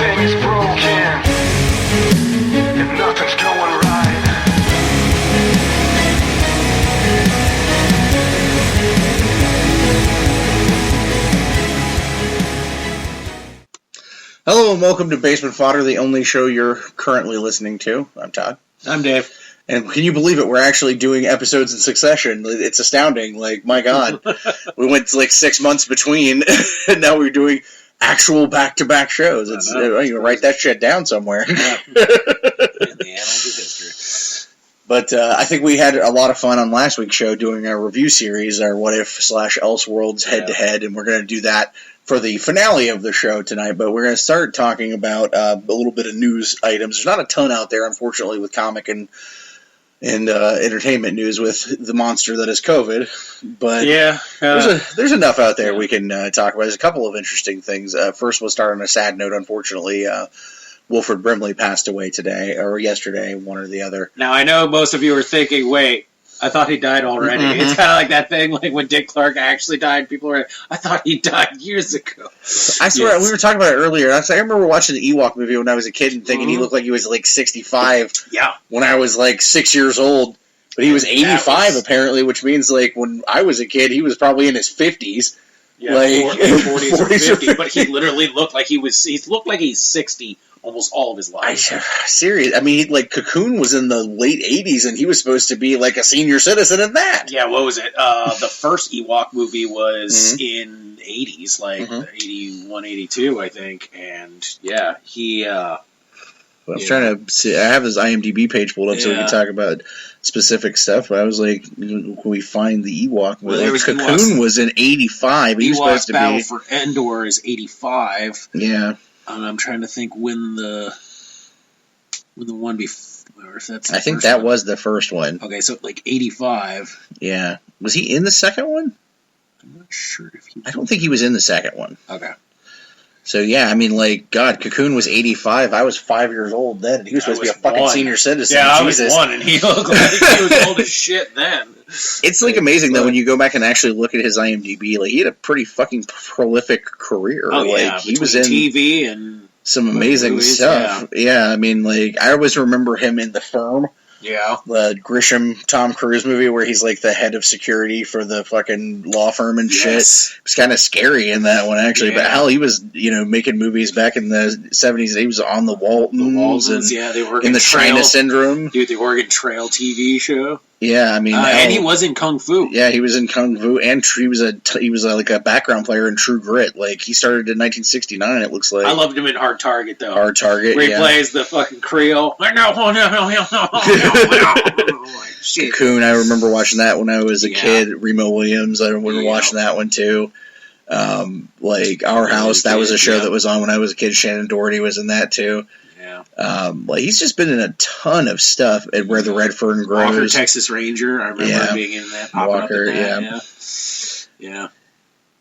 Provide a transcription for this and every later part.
Everything is broken, and nothing's going right. Hello and welcome to Basement Fodder, the only show you're currently listening to. I'm Todd. I'm Dave. And can you believe it? We're actually doing episodes in succession. It's astounding. Like, my God. We went like 6 months between, and now we're doing actual back-to-back shows. It's you write that shit down somewhere. Yeah. In the annals of history. But I think we had a lot of fun on last week's show doing our review series, our What If / Elseworlds head-to-head, and we're going to do that for the finale of the show tonight. But we're going to start talking about a little bit of news items. There's not a ton out there, unfortunately, with comic and entertainment news with the monster that is COVID, but there's enough out there we can talk about. There's a couple of interesting things. First, we'll start on a sad note. Unfortunately, Wilford Brimley passed away today, or yesterday, one or the other. Now, I know most of you are thinking, wait, I thought he died already. Mm-hmm. It's kind of like that thing, like when Dick Clark actually died, people were, I thought he died years ago. I swear, we were talking about it earlier. I remember watching the Ewok movie when I was a kid and thinking he looked like he was like 65 when I was like 6 years old. But he was 85 apparently, which means like when I was a kid, he was probably in his 50s. Yeah, like 40s or 50s, but he literally looked like he looked like he's 60 almost all of his life. Serious. I mean, like, Cocoon was in the late 80s, and he was supposed to be, like, a senior citizen in that. Yeah, what was it? The first Ewok movie was in 80s, like, 81, 82, I think. And, yeah, he... I was trying to see... I have his IMDb page pulled up so we can talk about specific stuff, but I was like, can we find the Ewok? Well, like, Cocoon was in 85. He was supposed to Battle for Endor is 85. Yeah. I'm trying to think when the one before, if that's I think that was the first one. Okay, so like 85. Yeah. Was he in the second one? I'm not sure if he was. I don't think he was in the second one. Okay. So, yeah, I mean, like, God, Cocoon was 85. I was 5 years old then. He was supposed to be a fucking senior citizen. Yeah, I was 1, and he looked like he was old as shit then. It's, like, amazing, though, when you go back and actually look at his IMDb. Like, he had a pretty fucking prolific career. Oh, like, yeah, he was in TV and some amazing movies, stuff. Yeah, I mean, like, I always remember him in The Firm. Yeah. The Grisham Tom Cruise movie where he's like the head of security for the fucking law firm and shit. It's kind of scary in that one, actually. Yeah. But hell, he was, making movies back in the 70s. He was on the Waltons. The Oregon in the Trail, China Syndrome. Dude, the Oregon Trail TV show. Yeah, I mean, and he was in Kung Fu. Yeah, he was in Kung Fu, and he was like a background player in True Grit. Like, he started in 1969. It looks like. I loved him in Hard Target, though. Hard Target, where he plays the fucking Creole. No. Cocoon. I remember watching that when I was a kid. Remo Williams. I remember watching that one too. Like Our House. That was a show that was on when I was a kid. Shannon Doherty was in that too. Like he's just been in a ton of stuff at Where the Red Fern Grows. Walker, Texas Ranger. I remember being in that. Walker, yeah.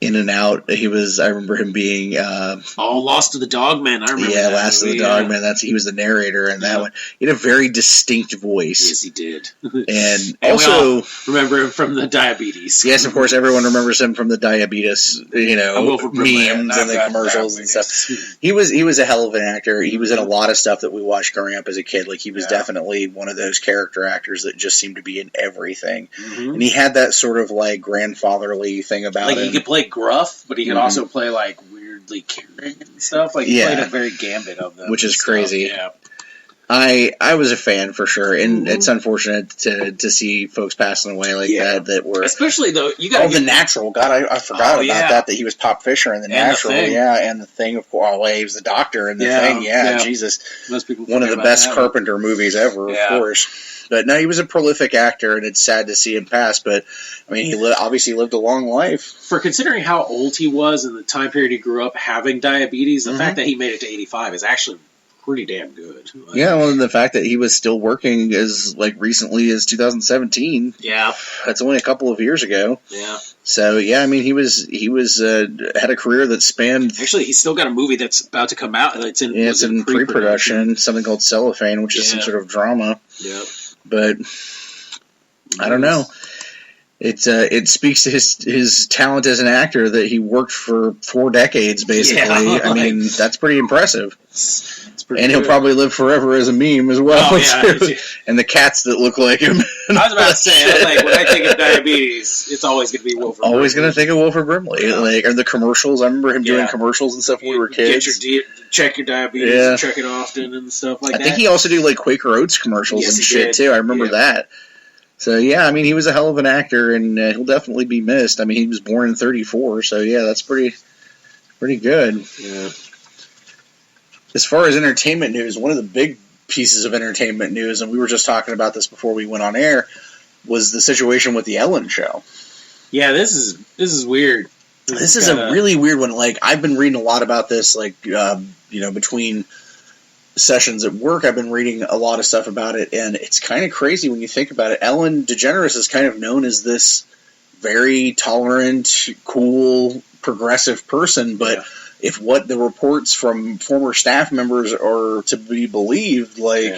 In and Out. He was. I remember him being. Lost to the Dogman. I remember. Yeah, Last of the Dogman. He was the narrator in that one. He had a very distinct voice. Yes, he did. And also we all remember him from the Diabetes. Yes, of course, everyone remembers him from the Diabetes. Memes and the commercials and stuff. He was a hell of an actor. He was in a lot of stuff that we watched growing up as a kid. Like he was definitely one of those character actors that just seemed to be in everything. Mm-hmm. And he had that sort of like grandfatherly thing about him. He could play gruff, but he could also play like weirdly caring and stuff. Like he played a very gambit of them, which is crazy. Yeah. I was a fan for sure, and it's unfortunate to see folks passing away like that were especially though you got The Natural. God, I forgot about that he was Pop Fisher in The Natural, and The Thing of course. He was the doctor in The Thing, Jesus, most people one of the best Carpenter movies ever, of course. But no, he was a prolific actor, and it's sad to see him pass. But I mean, he obviously lived a long life. For considering how old he was in the time period he grew up having diabetes, the fact that he made it to 85 is actually pretty damn good. And the fact that he was still working as recently as 2017. Yeah, that's only a couple of years ago. Yeah. So I mean, he was had a career that spanned. Actually, he's still got a movie that's about to come out. It's in pre-production, something called Cellophane, which is some sort of drama. Yeah. But I don't know. it speaks to his talent as an actor that he worked for 4 decades, basically. Yeah, I mean, that's pretty impressive. It's pretty And good. he'll probably live forever as a meme as well, Oh, yeah. too. And the cats that look like him. I was about to say, like, when I think of diabetes, it's always going to be Wilford Brimley. Always going to think of Wilford Brimley. Yeah. Like, or the commercials. I remember him doing commercials and stuff when we were kids. Check your diabetes and check it often and stuff like that. I think he also did, like, Quaker Oats commercials and shit, too. I remember that. So, yeah, I mean, he was a hell of an actor, and he'll definitely be missed. I mean, he was born in 1934, so, yeah, that's pretty good. Yeah. As far as entertainment news, one of the big pieces of entertainment news, and we were just talking about this before we went on air, was the situation with the Ellen show. Yeah, this is weird. This is a really weird one. Like, I've been reading a lot about this, like, between sessions at work, I've been reading a lot of stuff about it, and it's kind of crazy when you think about it. Ellen DeGeneres is kind of known as this very tolerant, cool, progressive person, but if what the reports from former staff members are to be believed, like,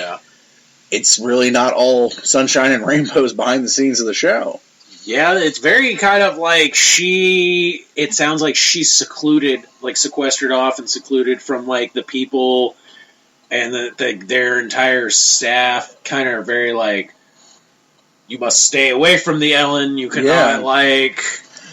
it's really not all sunshine and rainbows behind the scenes of the show. Yeah, it's very kind of like it sounds like she's secluded, like sequestered off and secluded from, like, the people, and their entire staff kind of are very like, you must stay away from the Ellen, you cannot, like,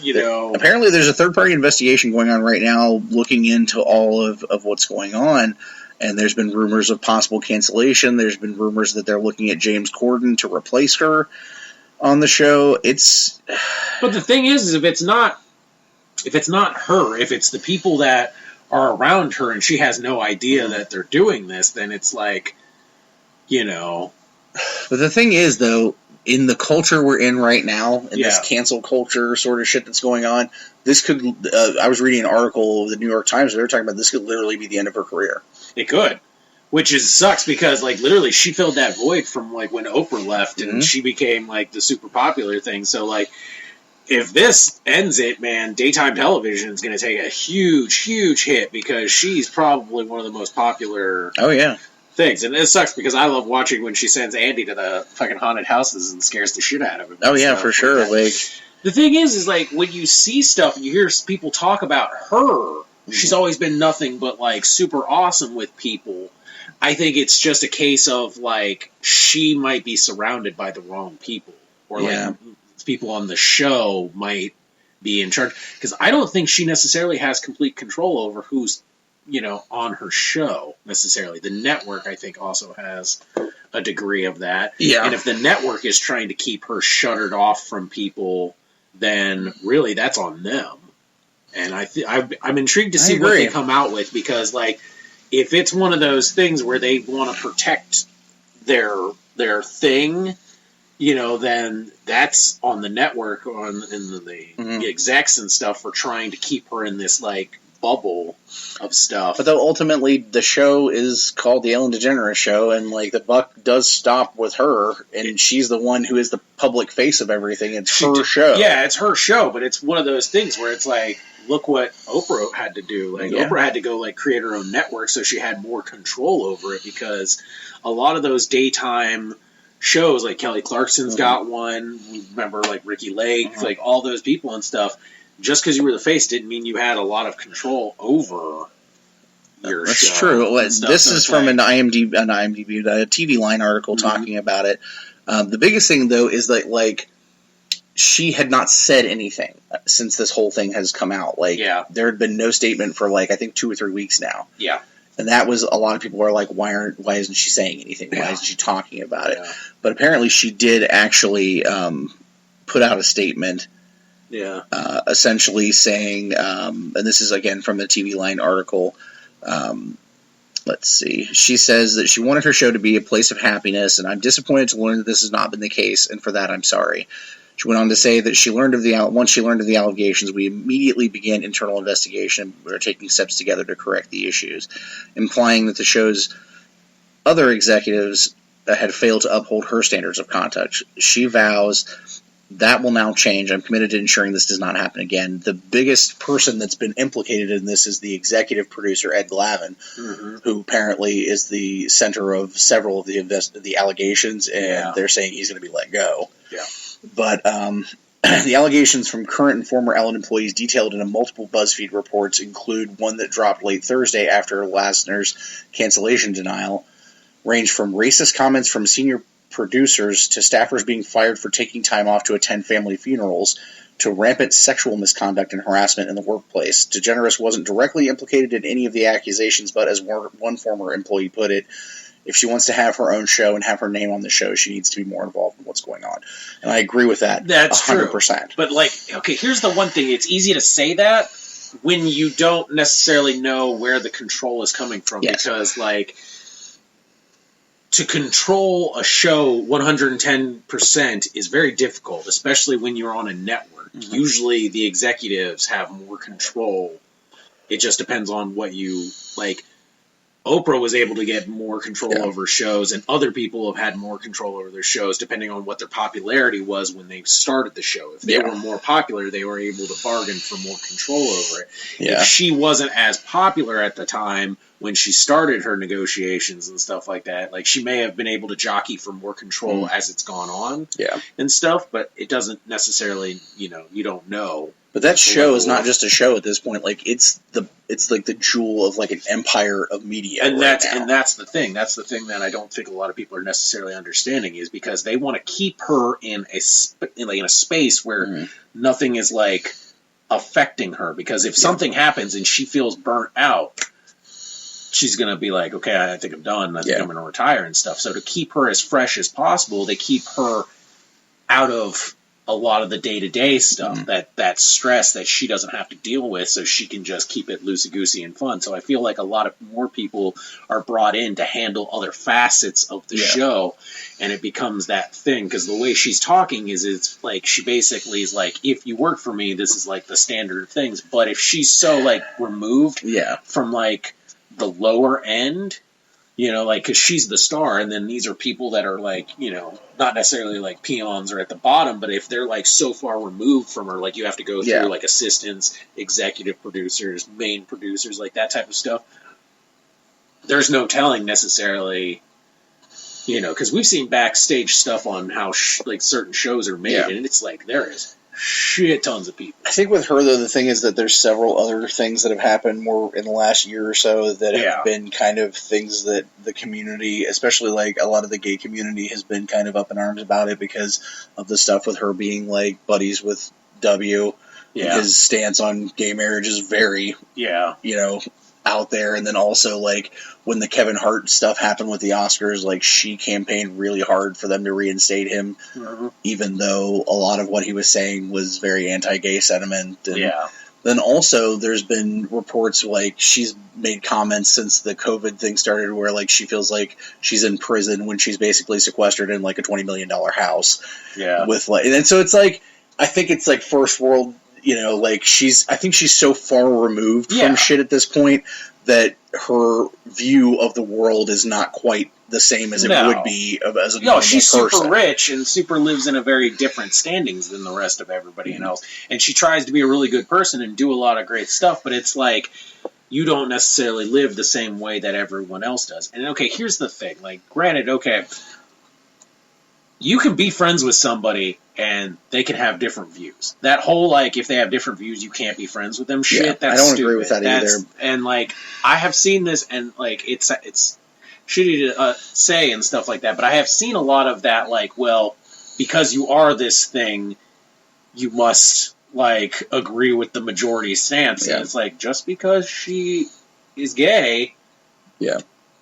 you know. Apparently there's a third-party investigation going on right now looking into all of what's going on, and there's been rumors of possible cancellation. There's been rumors that they're looking at James Corden to replace her on the show. But the thing is if it's not her, if it's the people that are around her and she has no idea that they're doing this, then it's like, you know. But the thing is, though, in the culture we're in right now, in this cancel culture sort of shit that's going on, this could, I was reading an article of the New York Times where they were talking about this could literally be the end of her career. It could. Which sucks because, like, literally she filled that void from, like, when Oprah left and she became, like, the super popular thing. So, like, if this ends it, man, daytime television is going to take a huge, huge hit because she's probably one of the most popular things. And it sucks because I love watching when she sends Andy to the fucking haunted houses and scares the shit out of him. Oh, yeah, for sure. Like, the thing is, like, when you see stuff and you hear people talk about her, she's always been nothing but, like, super awesome with people. I think it's just a case of, like, she might be surrounded by the wrong people. Or, like, people on the show might be in charge. Because I don't think she necessarily has complete control over who's, you know, on her show, necessarily. The network, I think, also has a degree of that. Yeah. And if the network is trying to keep her shuttered off from people, then really that's on them. And I'm intrigued to see what they come out with, because, like, if it's one of those things where they want to protect their thing, you know, then that's on the network, in the execs and stuff, for trying to keep her in this, like, bubble of stuff. But though ultimately the show is called the Ellen DeGeneres Show, and, like, the buck does stop with her, and she's the one who is the public face of everything. It's her show. Yeah, it's her show, but it's one of those things where it's like, look what Oprah had to do. Like, Oprah had to go, like, create her own network so she had more control over it, because a lot of those daytime shows, like Kelly Clarkson's got one, remember, like, Ricky Lake, like, all those people and stuff, just because you were the face didn't mean you had a lot of control over your show. That's true. This is from an IMDb, a TV Line article talking about it. The biggest thing, though, is that, like, she had not said anything since this whole thing has come out. Like, there had been no statement for, like, I think 2 or 3 weeks now. Yeah. And that was, a lot of people were like, why isn't she saying anything? Why isn't she talking about it? But apparently she did actually put out a statement. Yeah. Essentially saying, and this is again from the TV Line article, let's see. She says that she wanted her show to be a place of happiness, and I'm disappointed to learn that this has not been the case, and for that I'm sorry. She went on to say that once she learned of the allegations, we immediately began internal investigation. We are taking steps together to correct the issues, implying that the show's other executives had failed to uphold her standards of conduct. She vows that will now change. I'm committed to ensuring this does not happen again. The biggest person that's been implicated in this is the executive producer, Ed Glavin, who apparently is the center of several of the allegations, and they're saying he's going to be let go. Yeah. But The allegations from current and former Ellen employees detailed in multiple BuzzFeed reports include one that dropped late Thursday after Lasner's cancellation denial, range from racist comments from senior producers to staffers being fired for taking time off to attend family funerals, to rampant sexual misconduct and harassment in the workplace. DeGeneres wasn't directly implicated in any of the accusations, but as one former employee put it, if she wants to have her own show and have her name on the show, she needs to be more involved in what's going on. And I agree with that. That's 100%. True. But, like, okay, here's the one thing. It's easy to say that when you don't necessarily know where the control is coming from. Yes. Because, like, to control a show 110% is very difficult, especially when you're on a network. Mm-hmm. Usually the executives have more control. It just depends on what you, like, Oprah was able to get more control over shows, and other people have had more control over their shows depending on what their popularity was when they started the show. If they were more popular, they were able to bargain for more control over it. Yeah. If she wasn't as popular at the time when she started her negotiations and stuff like that, like, she may have been able to jockey for more control as it's gone on and stuff, but it doesn't necessarily, you don't know. But that show is not just a show at this point. Like, it's like the jewel of, like, an empire of media. And that's the thing. That's the thing that I don't think a lot of people are necessarily understanding, is because they want to keep her in a space where nothing is, like, affecting her. Because if something happens and she feels burnt out, she's going to be like, okay, I think I'm done. I think I'm going to retire and stuff. So to keep her as fresh as possible, they keep her out of a lot of the day-to-day stuff, that stress that she doesn't have to deal with, so she can just keep it loosey-goosey and fun. So I feel like a lot of more people are brought in to handle other facets of the show, and it becomes that thing, because the way she's talking it's like, she basically is like, if you work for me, this is like the standard things. But if she's so, like, removed from, like, the lower end, like, because she's the star, and then these are people that are, like, not necessarily, like, peons or at the bottom, but if they're, like, so far removed from her, like, you have to go through, like, assistants, executive producers, main producers, like, that type of stuff. There's no telling necessarily, because we've seen backstage stuff on how, like, certain shows are made, and it's like, there is shit tons of people. I think with her, though, the thing is that there's several other things that have happened more in the last year or so that have been kind of things that the community, especially, like, a lot of the gay community, has been kind of up in arms about it because of the stuff with her being, like, buddies with W. His stance on gay marriage is very, out there. And then also, like, when the Kevin Hart stuff happened with the Oscars, like, she campaigned really hard for them to reinstate him, even though a lot of what he was saying was very anti-gay sentiment. And then also there's been reports, like, she's made comments since the COVID thing started where, like, she feels like she's in prison when she's basically sequestered in, like, a $20 million house. With, like, and so it's like, I think it's like first world, like, I think she's so far removed from shit at this point that her view of the world is not quite the same as it would be as a normal she's person. Super rich and super lives in a very different standings than the rest of everybody else. And she tries to be a really good person and do a lot of great stuff, but it's like, you don't necessarily live the same way that everyone else does. And, okay, here's the thing. Like, granted, okay, you can be friends with somebody and they can have different views. That whole, like, if they have different views, you can't be friends with them shit, that's I don't stupid. agree with that either. And, like, I have seen this, and, like, it's shitty to say and stuff like that, but I have seen a lot of that, like, well, because you are this thing, you must, like, agree with the majority stance. And it's like, just because she is gay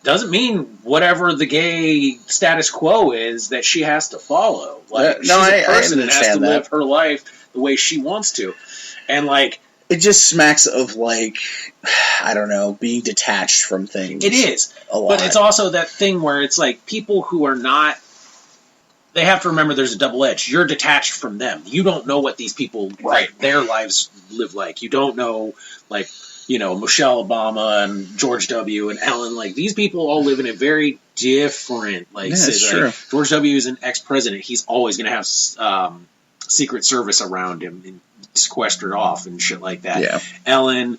doesn't mean whatever the gay status quo is that she has to follow. Like, she's a person and has to live her life the way she wants to. And, like, it just smacks of, like, I don't know, being detached from things. It is. A lot. But it's also that thing where it's like, people who are not, they have to remember there's a double edge. You're detached from them. You don't know what these people, like, their lives live like. You don't know, like, Michelle Obama and George W. and Ellen, like, these people all live in a very different, like, true. George W. is an ex-president. He's always going to have Secret Service around him and sequestered off and shit like that. Ellen,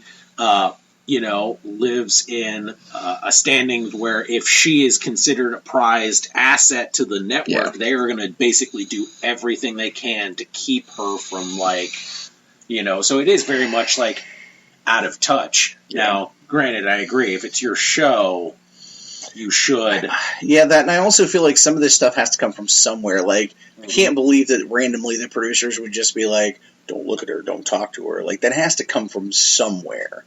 lives in a standing where if she is considered a prized asset to the network, they are going to basically do everything they can to keep her from so it is very much like out of touch. Yeah. Now, granted, I agree. If it's your show, you should. Yeah, that, and I also feel like some of this stuff has to come from somewhere. Like, I can't believe that randomly the producers would just be like, don't look at her, don't talk to her. Like, that has to come from somewhere.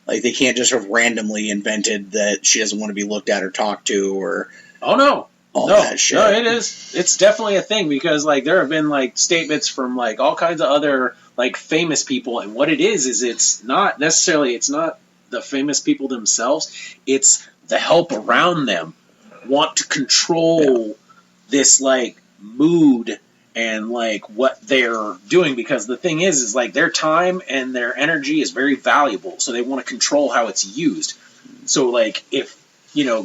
Like, they can't just have randomly invented that she doesn't want to be looked at or talked to or... Oh, no. All that shit. No, it is. It's definitely a thing because, there have been, statements from, all kinds of other, famous people. And what it is it's not the famous people themselves. It's the help around them want to control this, mood and, what they're doing. Because the thing is their time and their energy is very valuable. So they want to control how it's used. So, if...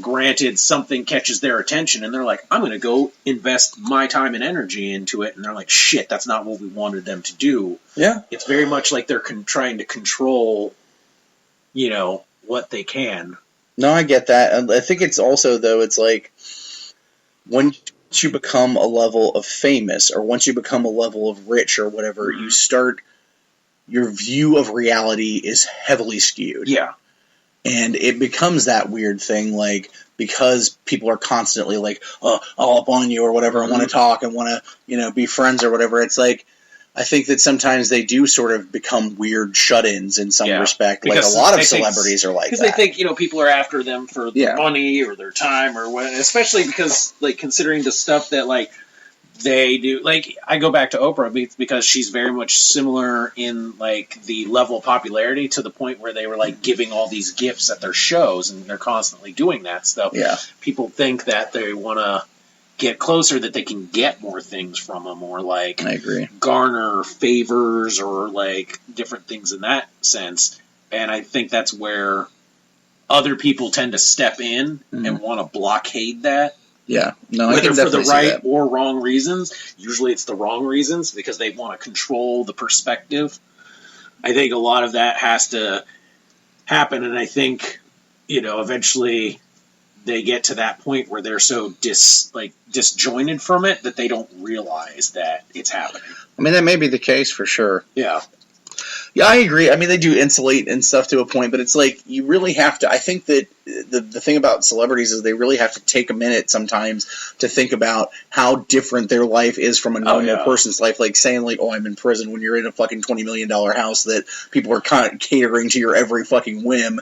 granted, something catches their attention, and they're like, I'm going to go invest my time and energy into it, and they're like, shit, that's not what we wanted them to do. Yeah. It's very much like they're trying to control, what they can. No, I get that. And I think it's also, though, it's once you become a level of famous, or once you become a level of rich or whatever, you start, your view of reality is heavily skewed. Yeah. And it becomes that weird thing, because people are constantly all up on you or whatever, and want to talk and want to, be friends or whatever. It's I think that sometimes they do sort of become weird shut-ins in some respect. Because a lot of celebrities are like that. Because they think, people are after them for their money or their time or what, especially because, considering the stuff that, they do. I go back to Oprah because she's very much similar in, the level of popularity to the point where they were, giving all these gifts at their shows, and they're constantly doing that stuff. Yeah. People think that they want to get closer, that they can get more things from them, or, I agree. garner favors or, different things in that sense. And I think that's where other people tend to step in and want to blockade that. Yeah, no, whether for the right or wrong reasons. Usually it's the wrong reasons because they want to control the perspective. I think a lot of that has to happen, and I think, eventually they get to that point where they're so disjointed from it that they don't realize that it's happening. I mean, that may be the case for sure. Yeah. Yeah, I agree. I mean, they do insulate and stuff to a point, but it's you really have to... I think that the thing about celebrities is they really have to take a minute sometimes to think about how different their life is from a normal person's life. Saying, I'm in prison, when you're in a fucking $20 million house that people are kind of catering to your every fucking whim,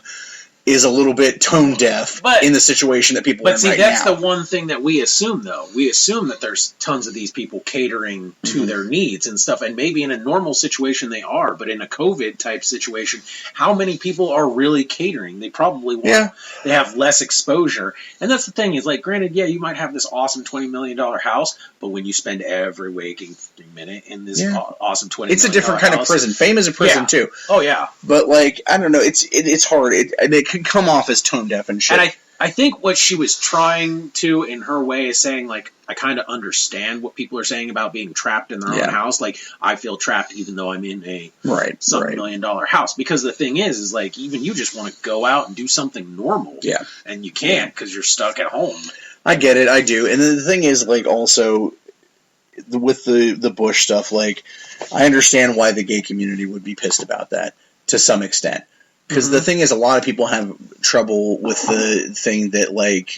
is a little bit tone deaf in the situation that people are in right now. But see, that's the one thing that we assume, though. We assume that there's tons of these people catering to their needs and stuff, and maybe in a normal situation they are, but in a COVID-type situation, how many people are really catering? They probably won't. They have less exposure. And that's the thing, is granted, you might have this awesome $20 million house, but when you spend every waking minute in this awesome $20 million it's a different kind of prison. Fame is a prison, too. Oh, yeah. But, I don't know, it's hard. It can come off as tone deaf and shit. And I think what she was trying to, in her way, is saying, I kind of understand what people are saying about being trapped in their own house. I feel trapped even though I'm in a $1 million house. Because the thing is even you just want to go out and do something normal. Yeah. And you can't because you're stuck at home. I get it, I do. And the thing is, also, with the Bush stuff, I understand why the gay community would be pissed about that, to some extent. Because the thing is, a lot of people have trouble with the thing that,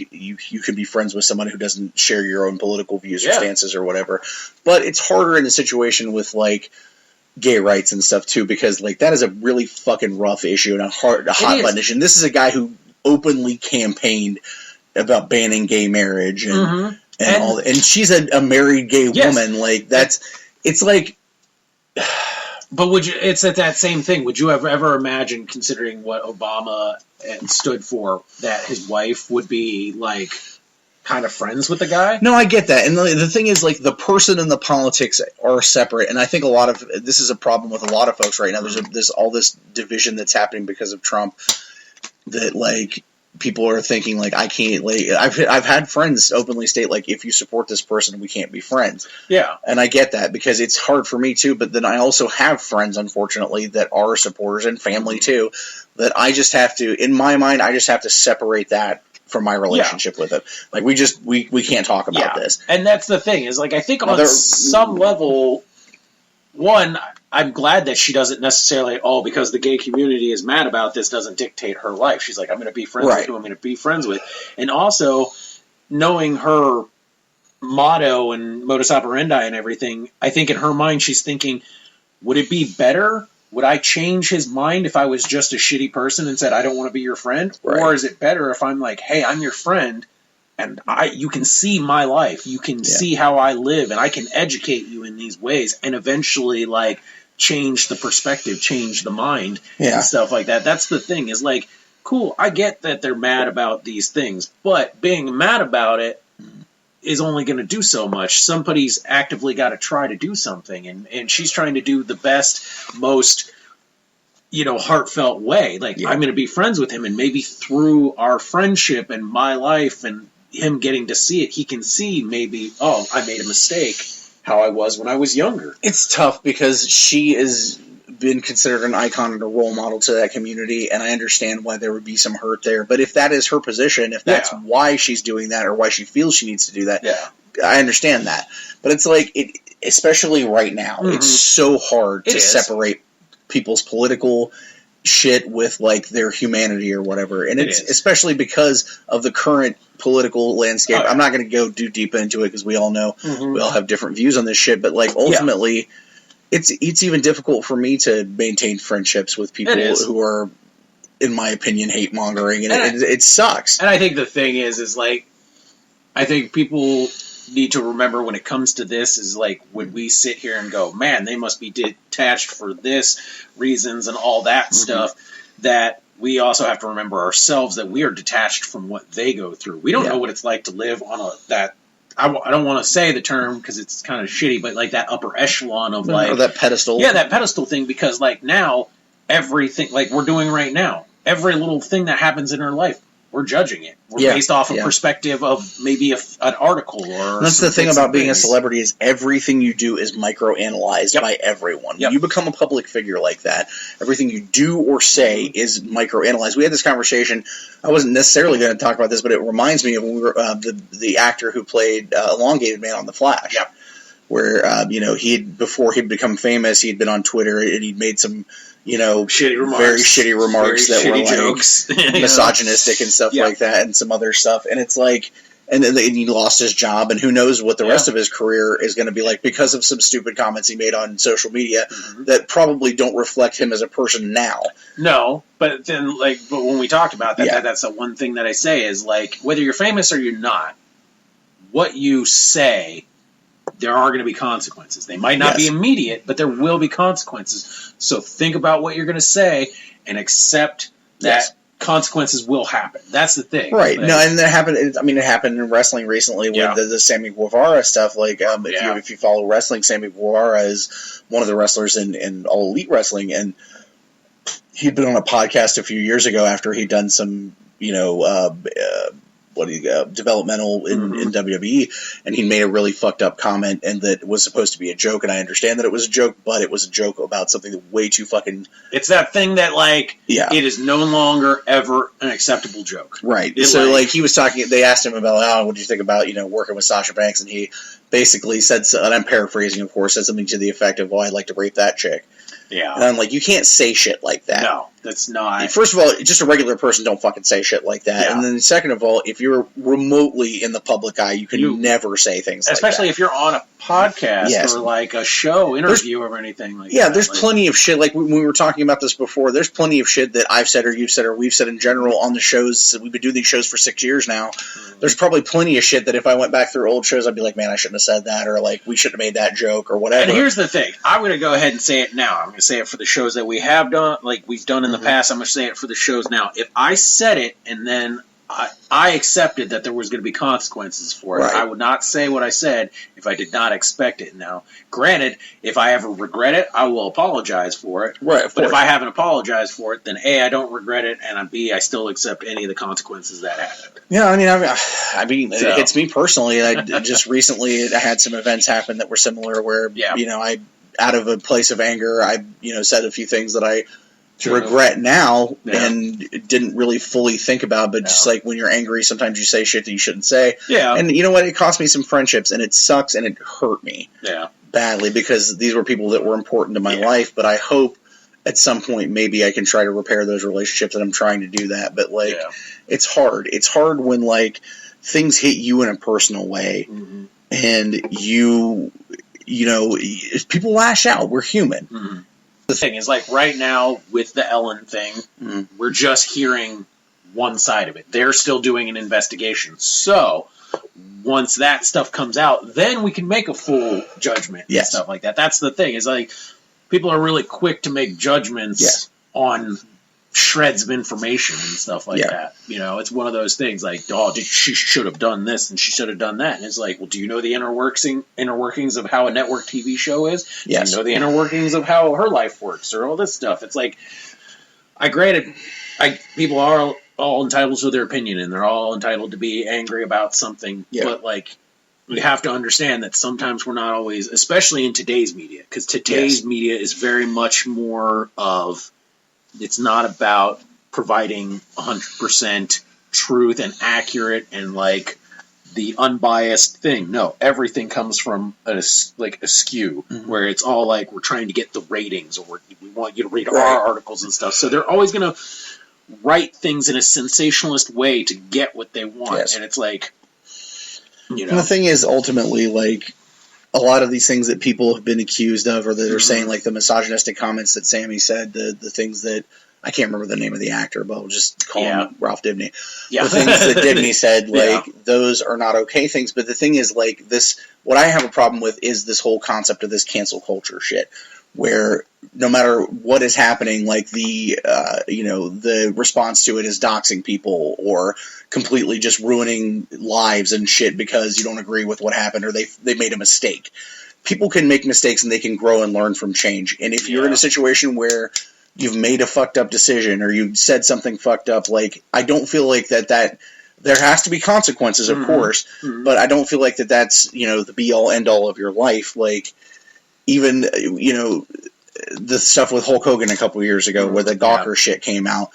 you can be friends with someone who doesn't share your own political views or stances or whatever. But it's harder in a situation with, gay rights and stuff, too, because, that is a really fucking rough issue and a hot button issue. And this is a guy who openly campaigned about banning gay marriage and all that. And she's a married gay woman. It's But it's at that same thing. Would you ever imagine, considering what Obama stood for, that his wife would be, kind of friends with the guy? No, I get that. And the thing is, the person and the politics are separate. And I think this is a problem with a lot of folks right now. There's all this division that's happening because of Trump that, people are thinking like, I can't, like, I've had friends openly state like, if you support this person, we can't be friends. Yeah. And I get that because it's hard for me too, but then I also have friends, unfortunately, that are supporters and family too, that I just have to, in my mind, I just have to separate that from my relationship with it. Like, we can't talk about this. And that's the thing, is like, I think on some level, one, I'm glad that she doesn't necessarily, because the gay community is mad about this, doesn't dictate her life. She's like, I'm going to be friends with who I'm going to be friends with. And also, knowing her motto and modus operandi and everything, I think in her mind she's thinking, would it be better? Would I change his mind if I was just a shitty person and said, I don't want to be your friend? Right. Or is it better if I'm like, hey, I'm your friend, and you can see my life. You can see how I live, and I can educate you in these ways, and eventually, like, change the perspective, change the mind, and stuff like that. That's the thing, is like, cool, I get that they're mad about these things, but being mad about it is only going to do so much. Somebody's actively got to try to do something, and she's trying to do the best, most, heartfelt way. Like, I'm going to be friends with him, and maybe through our friendship and my life and him getting to see it, he can see maybe, I made a mistake, how I was when I was younger. It's tough because she has been considered an icon and a role model to that community, and I understand why there would be some hurt there. But if that is her position, if that's why she's doing that or why she feels she needs to do that, I understand that. But it's like, especially right now, it's so hard to separate people's political shit with, like, their humanity or whatever. And it's especially because of the current political landscape. I'm not going to go too deep into it because we all know we all have different views on this shit. But, like, ultimately, it's even difficult for me to maintain friendships with people who are, in my opinion, hate-mongering. And it sucks. And I think the thing is like, I think people need to remember when it comes to this is like, when we sit here and go, man, they must be detached for this reasons and all that stuff, that we also have to remember ourselves that we are detached from what they go through. We don't know what it's like to live on I don't want to say the term because it's kind of shitty, but like that upper echelon of like, or that pedestal. Yeah, that pedestal thing, because like now everything like we're doing right now, every little thing that happens in her life, we're judging it. We're based off a perspective of maybe an article or. And that's the thing about being a celebrity, is everything you do is microanalyzed by everyone. When you become a public figure like that, everything you do or say is microanalyzed. We had this conversation. I wasn't necessarily going to talk about this, but it reminds me of when we were the actor who played Elongated Man on The Flash. Yep. Where before he'd become famous, he'd been on Twitter and he'd made some shitty remarks. Very shitty remarks that were like jokes. misogynistic and stuff like that, and some other stuff. And it's like, and then he lost his job, and who knows what the rest of his career is going to be like because of some stupid comments he made on social media that probably don't reflect him as a person now. No, but then but when we talked about that, that's the one thing that I say is like, whether you're famous or you're not, what you say, there are going to be consequences. They might not be immediate, but there will be consequences. So think about what you're going to say and accept that consequences will happen. That's the thing. Right. No, and that happened. It happened in wrestling recently with the Sammy Guevara stuff. Like, if you follow wrestling, Sammy Guevara is one of the wrestlers in All Elite Wrestling, and he'd been on a podcast a few years ago after he'd done some, developmental in WWE, and he made a really fucked up comment, and that was supposed to be a joke, and I understand that it was a joke, but it was a joke about something way too fucking... It's that thing that, like, it is no longer ever an acceptable joke. Right. So, he was talking, they asked him about, what do you think about, working with Sasha Banks, and he basically said, and I'm paraphrasing, of course, said something to the effect of, I'd like to rape that chick. Yeah. And I'm like, you can't say shit like that. No, that's not. First of all, just a regular person don't fucking say shit like that. Yeah. And then second of all, if you're remotely in the public eye, you can never say things like that. Especially if you're on a podcast or like a show interview or anything like that. Yeah, there's plenty of shit. Like, when we were talking about this before, there's plenty of shit that I've said or you've said or we've said in general on the shows. We've been doing these shows for 6 years now. There's probably plenty of shit that if I went back through old shows, I'd be like, man, I shouldn't have said that, or like, we shouldn't have made that joke or whatever. And here's the thing. I'm going to go ahead and say it now. I'm going to say it for the shows that we have done, like we've done in the past. I'm going to say it for the shows now. If I said it and then I accepted that there was going to be consequences for it. Right. I would not say what I said if I did not expect it. Now, granted, if I ever regret it, I will apologize for it. Right, of but if course. I haven't apologized for it, then A, I don't regret it, and B, I still accept any of the consequences that happened. Yeah, I mean, So- it's me personally. I just recently had some events happen that were similar where, I, out of a place of anger, I, said a few things that I regret now and didn't really fully think about, but just like when you're angry, sometimes you say shit that you shouldn't say. Yeah. And you know what? It cost me some friendships, and it sucks, and it hurt me badly because these were people that were important to my life, but I hope at some point maybe I can try to repair those relationships, and I'm trying to do that. But, it's hard. It's hard when, things hit you in a personal way, and people lash out. We're human. Mm-hmm. The thing is, right now with the Ellen thing, we're just hearing one side of it. They're still doing an investigation. So once that stuff comes out, then we can make a full judgment and stuff like that. That's the thing. Is people are really quick to make judgments on shreds of information and stuff like that. It's one of those things she should have done this and she should have done that. And it's well, do you know the inner workings of how a network TV show is? Yes. Do you know the inner workings of how her life works or all this stuff? It's people are all entitled to their opinion and they're all entitled to be angry about something. Yeah. But we have to understand that sometimes we're not always, especially in today's media, because today's media is very much more of, it's not about providing 100% truth and accurate and the unbiased thing. No, everything comes from a skew where it's all we're trying to get the ratings or we want you to read our articles and stuff. So they're always going to write things in a sensationalist way to get what they want. Yes. And it's And the thing is, ultimately, a lot of these things that people have been accused of, or that are saying, the misogynistic comments that Sammy said, the things that, I can't remember the name of the actor, but we'll just call him Ralph Dibny. Yeah. The things that Dibny said, those are not okay things. But the thing is, what I have a problem with is this whole concept of this cancel culture shit, where no matter what is happening, the response to it is doxing people or completely just ruining lives and shit because you don't agree with what happened or they made a mistake. People can make mistakes and they can grow and learn from change. And if you're in a situation where you've made a fucked up decision or you said something fucked up, I don't feel that there has to be consequences, of course, but I don't feel that's, the be all end all of your life. Even, the stuff with Hulk Hogan a couple years ago where the Gawker shit came out,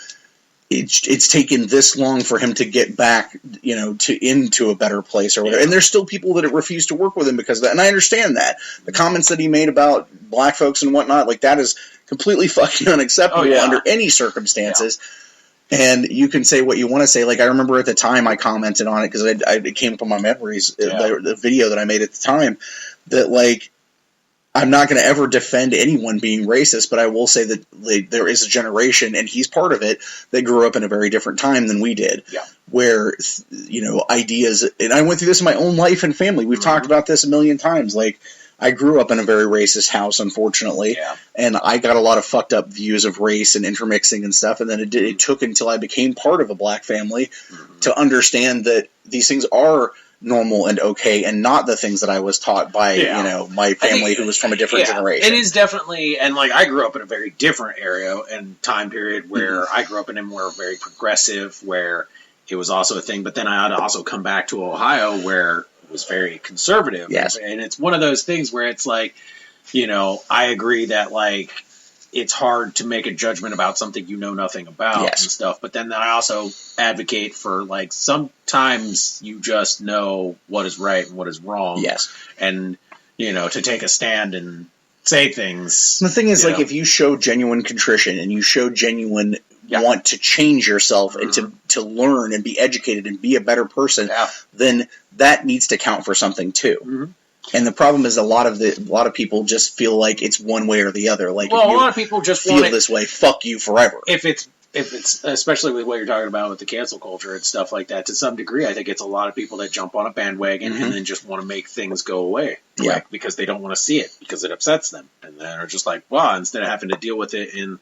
it's taken this long for him to get back, into a better place or whatever. And there's still people that refuse to work with him because of that. And I understand that. The comments that he made about black folks and whatnot, that is completely fucking unacceptable under any circumstances. Yeah. And you can say what you want to say. I remember at the time I commented on it because it came up on my memories, the video that I made at the time, that I'm not going to ever defend anyone being racist, but I will say that there is a generation, and he's part of it, that grew up in a very different time than we did, where, ideas, and I went through this in my own life and family. We've talked about this a million times. I grew up in a very racist house, unfortunately, and I got a lot of fucked up views of race and intermixing and stuff, and then it took until I became part of a black family to understand that these things are normal and okay, and not the things that I was taught by my family who was from a different generation. It is definitely, and I grew up in a very different area and time period where I grew up in a more very progressive, where it was also a thing. But then I had to also come back to Ohio where it was very conservative. Yes, and it's one of those things where it's I agree that it's hard to make a judgment about something you know nothing about and stuff. But then I also advocate for sometimes you just know what is right and what is wrong. Yes. And, to take a stand and say things. The thing is, if you show genuine contrition and you show genuine want to change yourself and to learn and be educated and be a better person, then that needs to count for something too. And the problem is a lot of people just feel like it's one way or the other. A lot of people just feel this way. Fuck you forever. If it's especially with what you're talking about with the cancel culture and stuff like that, to some degree, I think it's a lot of people that jump on a bandwagon and then just want to make things go away, because they don't want to see it because it upsets them, and they're just instead of having to deal with it in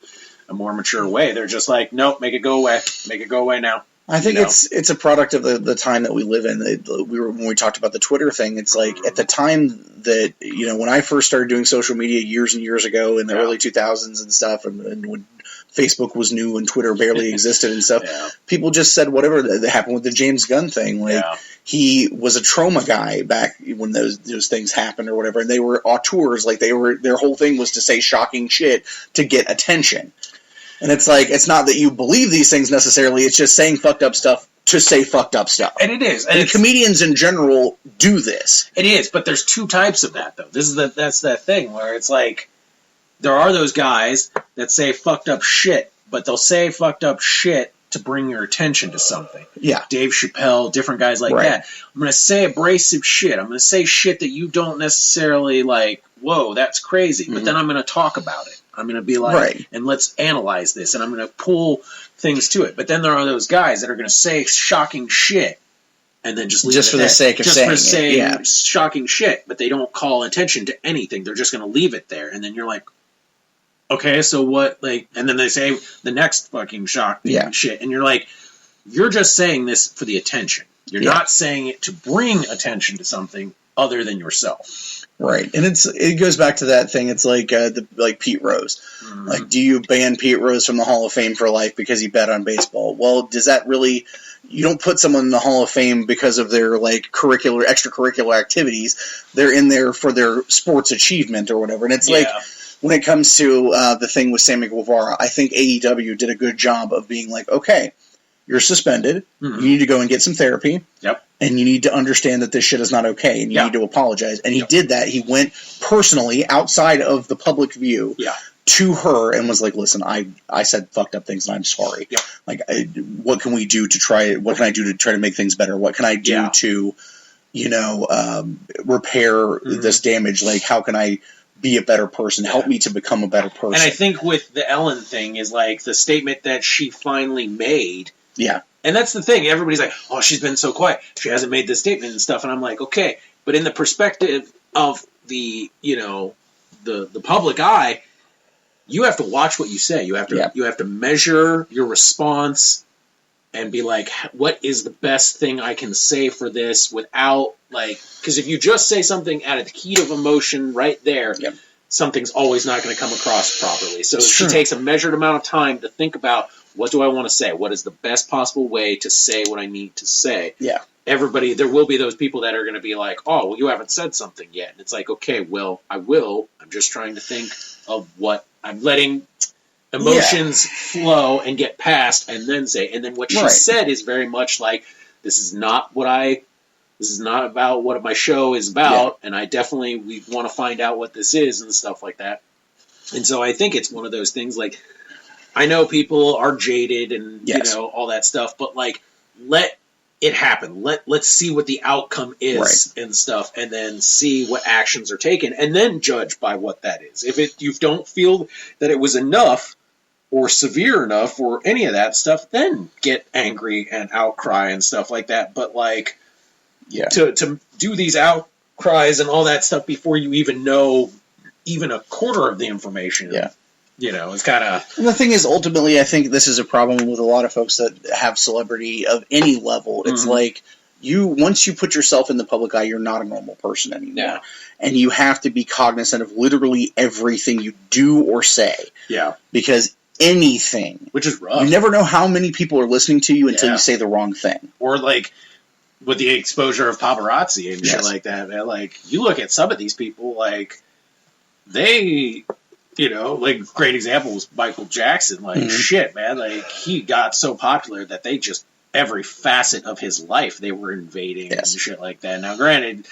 a more mature way, they're just nope, make it go away now. I think it's a product of the time that we live in. When we talked about the Twitter thing, it's like at the time that, when I first started doing social media years and years ago in the early 2000s and stuff, and when Facebook was new and Twitter barely existed and stuff, people just said whatever that happened with the James Gunn thing. Like, he was a trauma guy back when those things happened or whatever, and they were auteurs. Like, their whole thing was to say shocking shit to get attention. And it's like, it's not that you believe these things necessarily, it's just saying fucked up stuff to say fucked up stuff. And it is. And comedians in general do this. It is, but there's two types of that, though. That's that thing where it's like, there are those guys that say fucked up shit, but they'll say fucked up shit to bring your attention to something. Yeah. Dave Chappelle, different guys like that. I'm going to say abrasive shit. I'm going to say shit that you don't necessarily like, whoa, that's crazy. But then I'm going to talk about it. I'm going to be like, and let's analyze this, and I'm going to pull things to it. But then there are those guys that are going to say shocking shit, and then just leave just it for the sake of saying just for saying it. shocking shit, but they don't call attention to anything. They're just going to leave it there, and then you're like, okay, so what? Like, and then they say the next fucking shocking shit, and you're like, you're just saying this for the attention. You're not saying it to bring attention to something other than yourself. Right, and it goes back to that thing. It's like Pete Rose. Like, do you ban Pete Rose from the Hall of Fame for life because he bet on baseball? Well, does that really? You don't put someone in the Hall of Fame because of their extracurricular activities. They're in there for their sports achievement or whatever. And it's like, when it comes to the thing with Sammy Guevara, I think AEW did a good job of being like, okay, you're suspended. You need to go and get some therapy. And you need to understand that this shit is not okay, and you need to apologize. And he did that. He went personally outside of the public view to her and was like, listen, I said fucked up things, and I'm sorry. Like, what can we do to try? What can I do to try to make things better? What can I do to, repair this damage? Like, how can I be a better person? Help me to become a better person. And I think with the Ellen thing is like the statement that she finally made. And that's the thing. Everybody's like, oh, she's been so quiet. She hasn't made this statement and stuff. And I'm like, okay. But in the perspective of the, the public eye, you have to watch what you say. You have to measure your response and be like, what is the best thing I can say for this without, like, because if you just say something out of the heat of emotion right there, something's always not going to come across properly. So she takes a measured amount of time to think about, what do I want to say? What is the best possible way to say what I need to say? Everybody, there will be those people that are going to be like, oh, well, you haven't said something yet. And it's like, okay, well, I will. I'm just trying to think of what I'm letting emotions flow and get past and then say. And then what she said is very much like, this is not about what my show is about. And we want to find out what this is and stuff like that. And so I think it's one of those things like, I know people are jaded and, all that stuff, but, like, let it happen. Let's see what the outcome is and stuff, and then see what actions are taken, and then judge by what that is. If you don't feel that it was enough or severe enough or any of that stuff, then get angry and outcry and stuff like that. But, like, to do these outcries and all that stuff before you even know even a quarter of the information it's kind of... And the thing is, ultimately, I think this is a problem with a lot of folks that have celebrity of any level. It's like, once you put yourself in the public eye, you're not a normal person anymore. And you have to be cognizant of literally everything you do or say. Because anything... Which is rough. You never know how many people are listening to you until you say the wrong thing. Or, like, with the exposure of paparazzi and shit like that, man. Like, you look at some of these people, like, they... like, great example was Michael Jackson. Like, shit, man. Like, he got so popular that they just, every facet of his life, they were invading and shit like that. Now, granted,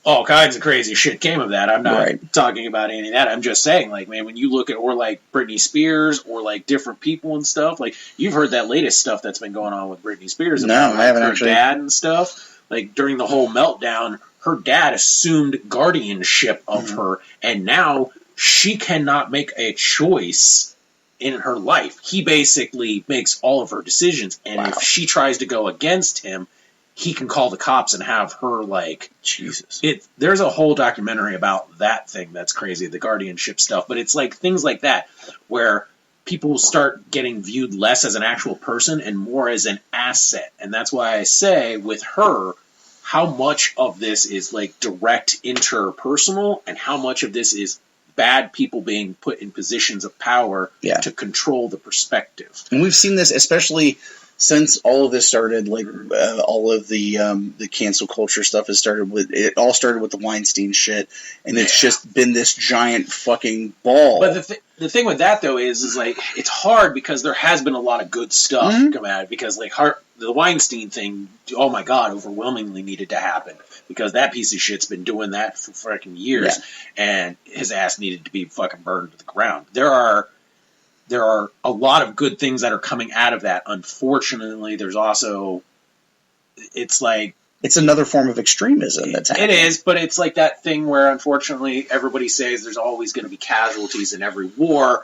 all kinds of crazy shit came of that. I'm not talking about any of that. I'm just saying, like, man, when you look at, or like Britney Spears, or like different people and stuff, like, you've heard that latest stuff that's been going on with Britney Spears. No, I haven't actually. Her dad and stuff. Like, during the whole meltdown, her dad assumed guardianship of her, and now she cannot make a choice in her life. He basically makes all of her decisions, and if she tries to go against him, he can call the cops and have her, like... Jesus. There's a whole documentary about that thing that's crazy, the guardianship stuff, but it's like things like that, where people start getting viewed less as an actual person and more as an asset. And that's why I say with her, how much of this is like direct interpersonal and how much of this is bad people being put in positions of power to control the perspective. And we've seen this especially since all of this started, like all of the cancel culture stuff has started with, it all started with the Weinstein shit, and it's just been this giant fucking ball. But the thing with that though is like it's hard because there has been a lot of good stuff come out of it, because like the Weinstein thing, oh my god, overwhelmingly needed to happen because that piece of shit's been doing that for fucking years, and his ass needed to be fucking burned to the ground. There are a lot of good things that are coming out of that. Unfortunately, there's also, it's like... It's another form of extremism that's happening. It is, but it's like that thing where, unfortunately, everybody says there's always going to be casualties in every war.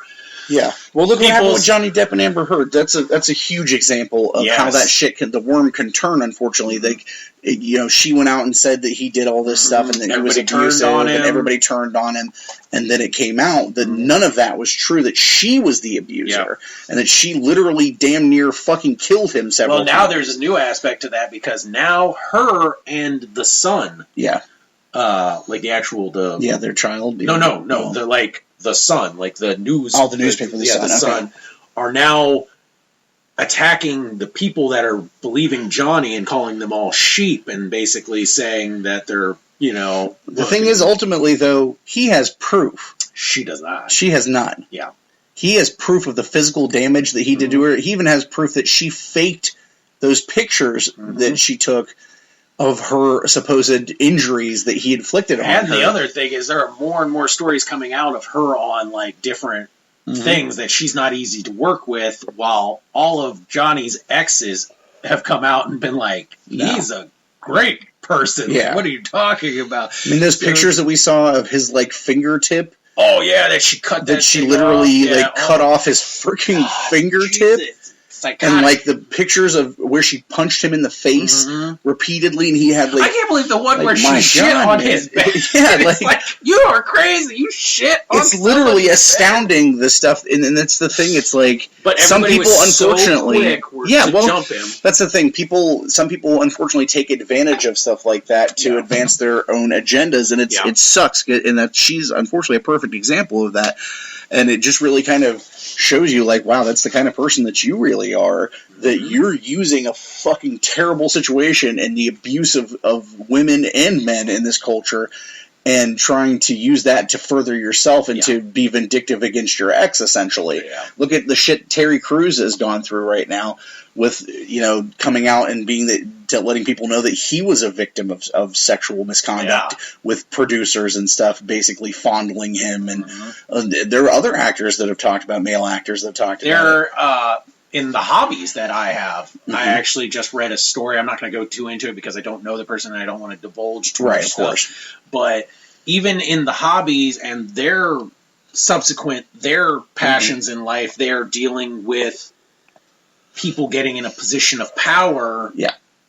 Yeah. Well, look what happened with Johnny Depp and Amber Heard. That's a huge example of how that shit the worm can turn, unfortunately. She went out and said that he did all this stuff and that he was abusive and everybody turned on him. And then it came out that none of that was true, that she was the abuser and that she literally damn near fucking killed him several times. Well, now there's a new aspect to that because now her and the son, like the actual... their child? No. They're like... The Sun, like the news... Oh, the newspaper, the Sun, are now attacking the people that are believing Johnny and calling them all sheep and basically saying that they're, The thing is, ultimately, though, he has proof. She does not. She has not. Yeah. He has proof of the physical damage that he did to her. He even has proof that she faked those pictures that she took of her supposed injuries that he inflicted on her. And the other thing is there are more and more stories coming out of her on like different things that she's not easy to work with, while all of Johnny's exes have come out and been like, he's a great person. Yeah. What are you talking about? I mean, those pictures that we saw of his like fingertip. Oh yeah, that she cut that she literally cut off his freaking fingertip. Jesus. Psychotic. And like the pictures of where she punched him in the face repeatedly, and he had like, I can't believe the one where she shit on his bed. Yeah, like you are crazy. You shit on it's literally astounding the stuff, and that's the thing. It's like some people, unfortunately, jump him. That's the thing. Some people, unfortunately, take advantage of stuff like that to advance their own agendas, and it sucks. And that she's unfortunately a perfect example of that. And it just really kind of shows you, like, wow, that's the kind of person that you really are, that you're using a fucking terrible situation and the abuse of women and men in this culture and trying to use that to further yourself and to be vindictive against your ex, essentially. Yeah. Look at the shit Terry Crews has gone through right now with, coming out and letting people know that he was a victim of sexual misconduct with producers and stuff, basically fondling him. And there are other actors that have talked about, male actors that have talked about it. In the hobbies that I have, I actually just read a story. I'm not going to go too into it because I don't know the person and I don't want to divulge too much stuff. Course. But even in the hobbies and their passions in life, they're dealing with people getting in a position of power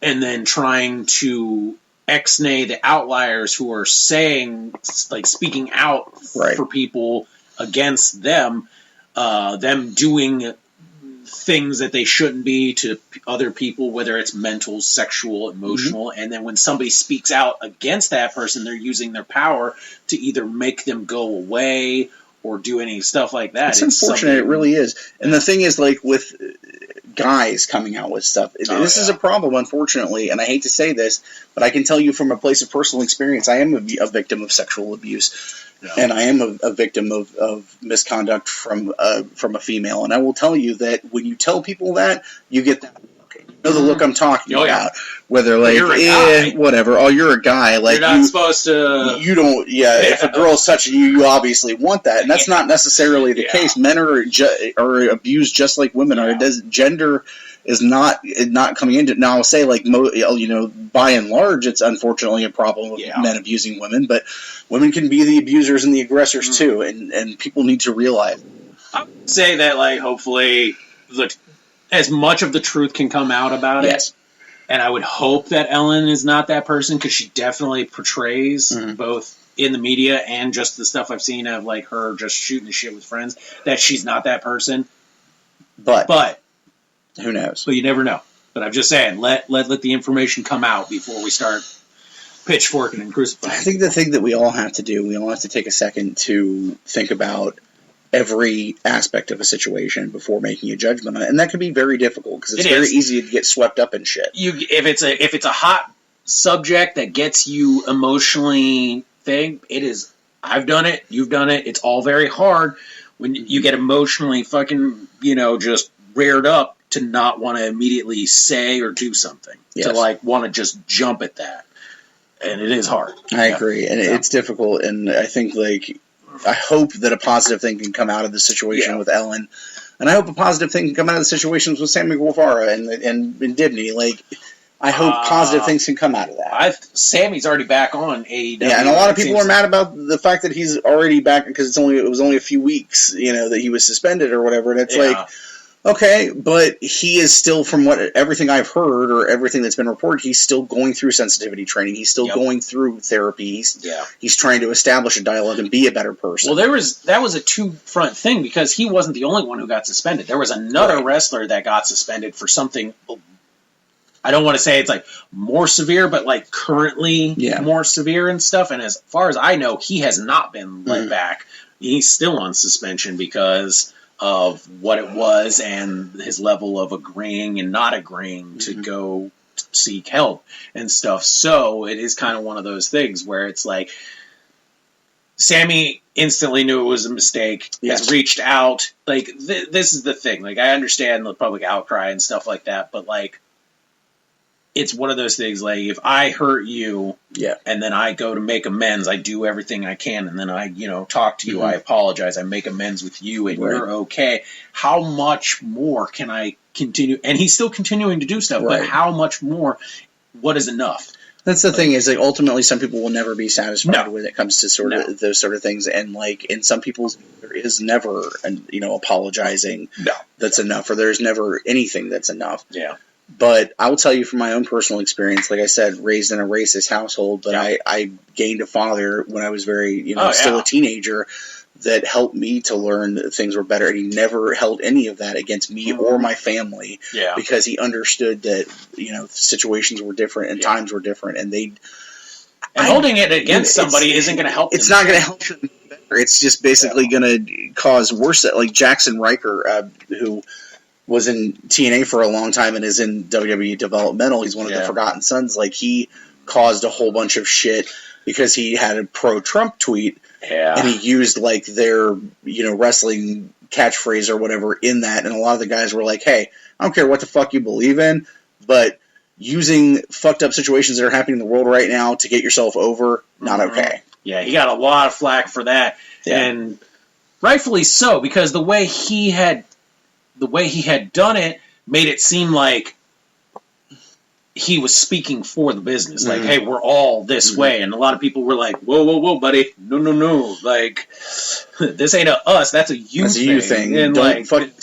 and then trying to ex-nay the outliers who are saying, like, speaking out for people against them, them doing things that they shouldn't be to other people, whether it's mental, sexual, emotional, and then when somebody speaks out against that person, they're using their power to either make them go away or do any stuff like that. It's unfortunate, it really is. And the thing is, like, with guys coming out with stuff, this is a problem, unfortunately, and I hate to say this, but I can tell you from a place of personal experience, I am a victim of sexual abuse. Yeah. And I am a victim of misconduct from a female. And I will tell you that when you tell people that, you get that. Okay, you know the look I'm talking about. Whether like, whatever. Oh, you're a guy. Like you're not supposed to. You don't. Yeah. If a girl's touching you, you obviously want that, and that's not necessarily the case. Men are abused just like women are. Gender is not coming into it. Now, I'll say, like, by and large, it's unfortunately a problem with men abusing women, but women can be the abusers and the aggressors too, and people need to realize. I would say that, like, hopefully, as much of the truth can come out about it, and I would hope that Ellen is not that person, because she definitely portrays, both in the media and just the stuff I've seen of, like, her just shooting the shit with friends, that she's not that person. But who knows? But you never know. But I'm just saying, let the information come out before we start pitchforking and crucifying. I think the thing that we all have to do, we all have to take a second to think about every aspect of a situation before making a judgment on it, and that can be very difficult because it's very easy to get swept up in shit. If it's a hot subject that gets you emotionally it is. I've done it. You've done it. It's all very hard when you get emotionally fucking just reared up to not want to immediately say or do something, to want to just jump at that, and it is hard. I agree, and it's difficult, and I think I hope that a positive thing can come out of the situation with Ellen, and I hope a positive thing can come out of the situations with Sammy Guevara and Dibney. I hope positive things can come out of that. Sammy's already back on AEW. Yeah, and a lot of people are mad about the fact that he's already back because it was only a few weeks, that he was suspended or whatever, and it's okay, but he is still, from everything I've heard or everything that's been reported, he's still going through sensitivity training. He's still going through therapy. He's trying to establish a dialogue and be a better person. Well, that was a two-front thing because he wasn't the only one who got suspended. There was another wrestler that got suspended for something. I don't want to say it's more severe, but currently more severe and stuff. And as far as I know, he has not been let back. He's still on suspension because of what it was and his level of agreeing and not agreeing to go seek help and stuff. So it is kind of one of those things where it's Sammy instantly knew it was a mistake, has reached out. This is the thing. I understand the public outcry and stuff like that, but it's one of those things, if I hurt you and then I go to make amends, I do everything I can, and then I, talk to you, I apologize, I make amends with you, and you're okay. How much more can I continue? And he's still continuing to do stuff, but how much more? What is enough? That's the thing, is ultimately some people will never be satisfied when it comes to those sort of things, and in some people's there is never apologizing that's enough, or there's never anything that's enough. Yeah. But I will tell you from my own personal experience, like I said, raised in a racist household, but I gained a father when I was very, still a teenager, that helped me to learn that things were better. And he never held any of that against me or my family because he understood that, situations were different and times were different. And holding it against somebody isn't going to help them. It's not going to help them better. It's just basically going to cause worse. Like Jackson Riker, who was in TNA for a long time and is in WWE Developmental. He's one of the Forgotten Sons. He caused a whole bunch of shit because he had a pro-Trump tweet, and he used their wrestling catchphrase or whatever in that, and a lot of the guys were like, "Hey, I don't care what the fuck you believe in, but using fucked up situations that are happening in the world right now to get yourself over, not okay." Yeah, he got a lot of flack for that, and rightfully so, because the way he had done it made it seem like he was speaking for the business. Hey, we're all this way. And a lot of people were like, whoa, buddy. No. This ain't a us. That's a you thing. And don't fucking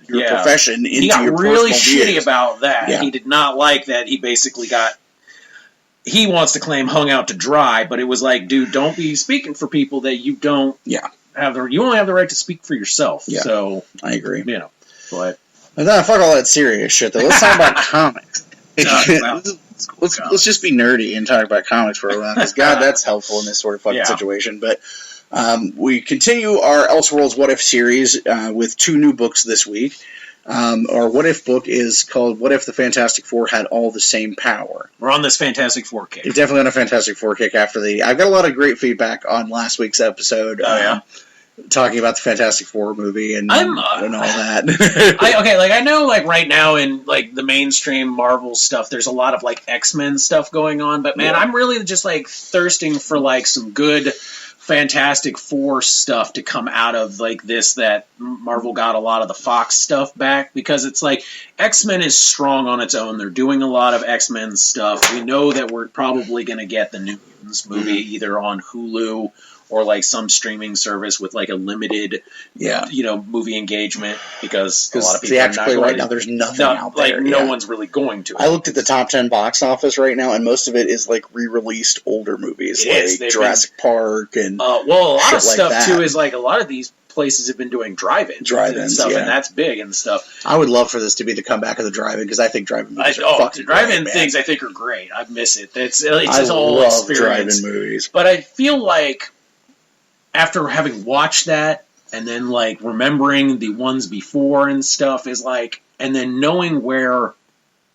your profession into your personal He got really shitty about that. Yeah. He did not like that. He basically he wants to claim hung out to dry, but it was dude, don't be speaking for people that you don't have you only have the right to speak for yourself. Yeah. So I agree. But fuck all that serious shit, though. Let's talk about comics. Let's just be nerdy and talk about comics for a while. Because God, that's helpful in this sort of fucking situation. But we continue our Elseworlds What If series with 2 new books this week. Our What If book is called What If the Fantastic Four Had All the Same Power? We're on this Fantastic Four kick. You're definitely on a Fantastic Four kick after I've got a lot of great feedback on last week's episode. Talking about the Fantastic Four movie and all that. I know right now in the mainstream Marvel stuff, there's a lot of X-Men stuff going on, but man, I'm really just thirsting for some good Fantastic Four stuff to come out of this, that Marvel got a lot of the Fox stuff back, because it's X-Men is strong on its own. They're doing a lot of X-Men stuff. We know that we're probably going to get the New Mutants movie either on Hulu or some streaming service with a limited, movie engagement, because a lot of people theatrically right now there's nothing out there. No one's really going to it. I looked at the top 10 box office right now, and most of it is re-released older movies, Jurassic Park and a lot of stuff too is a lot of these places have been doing drive-ins and stuff, and that's big and stuff. I would love for this to be the comeback of the drive-in, because I think drive-in movies are fucking drive-in great, things I think are great. I miss it. It's I this whole love experience. drive-in movies. But I feel like after having watched that and then like remembering the ones before and stuff is like, and then knowing where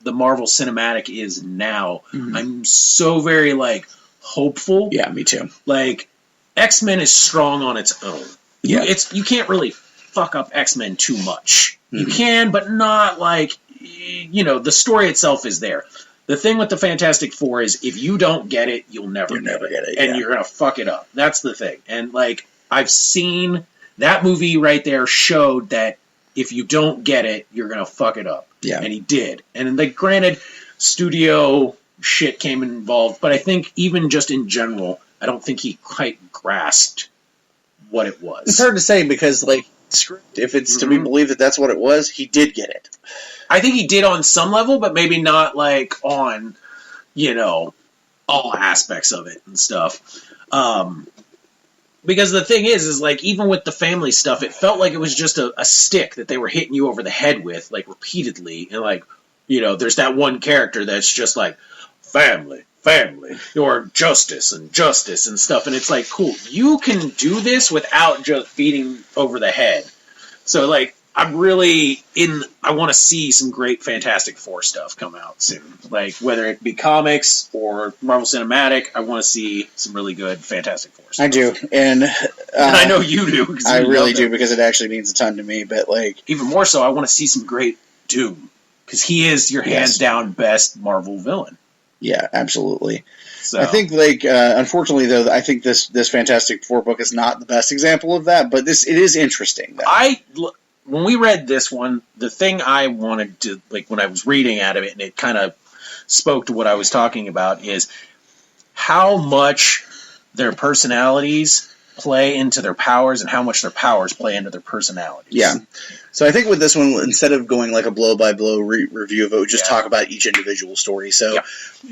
the Marvel Cinematic is now, I'm so very like hopeful. Yeah, me too. Like X-Men is strong on its own. Yeah, you can't really fuck up X-Men too much. You can, but not like, the story itself is there. The thing with the Fantastic Four is if you don't get it, you'll never get it. And you're going to fuck it up. That's the thing. And like, I've seen that movie right there showed that if you don't get it, you're going to fuck it up. Yeah. And he did. And like, granted, studio shit came involved, but I think even just in general, I don't think he quite grasped what it was. It's hard to say because, like, if it's to be believed that that's what it was, he did get it. I think he did on some level, but maybe not like on, all aspects of it and stuff. Because the thing is like, even with the family stuff, it felt like it was just a stick that they were hitting you over the head with, like, repeatedly. And like, there's that one character that's just like, family, or justice and stuff. And it's like, cool, you can do this without just beating over the head. So like, I'm really I want to see some great Fantastic Four stuff come out soon. Like, whether it be comics or Marvel Cinematic, I want to see some really good Fantastic Four stuff. I do. And I know you do. I really do, because it actually means a ton to me. But like, even more so, I want to see some great Doom, because he is your hands down best Marvel villain. Yeah, absolutely. So. I think, like, unfortunately, though, I think this Fantastic Four book is not the best example of that, but it is interesting, though. When we read this one, the thing I wanted to, like, when I was reading out of it, and it kind of spoke to what I was talking about, is how much their personalities play into their powers and how much their powers play into their personalities. Yeah. So I think with this one, instead of going like a blow-by-blow review of it, we just talk about each individual story. So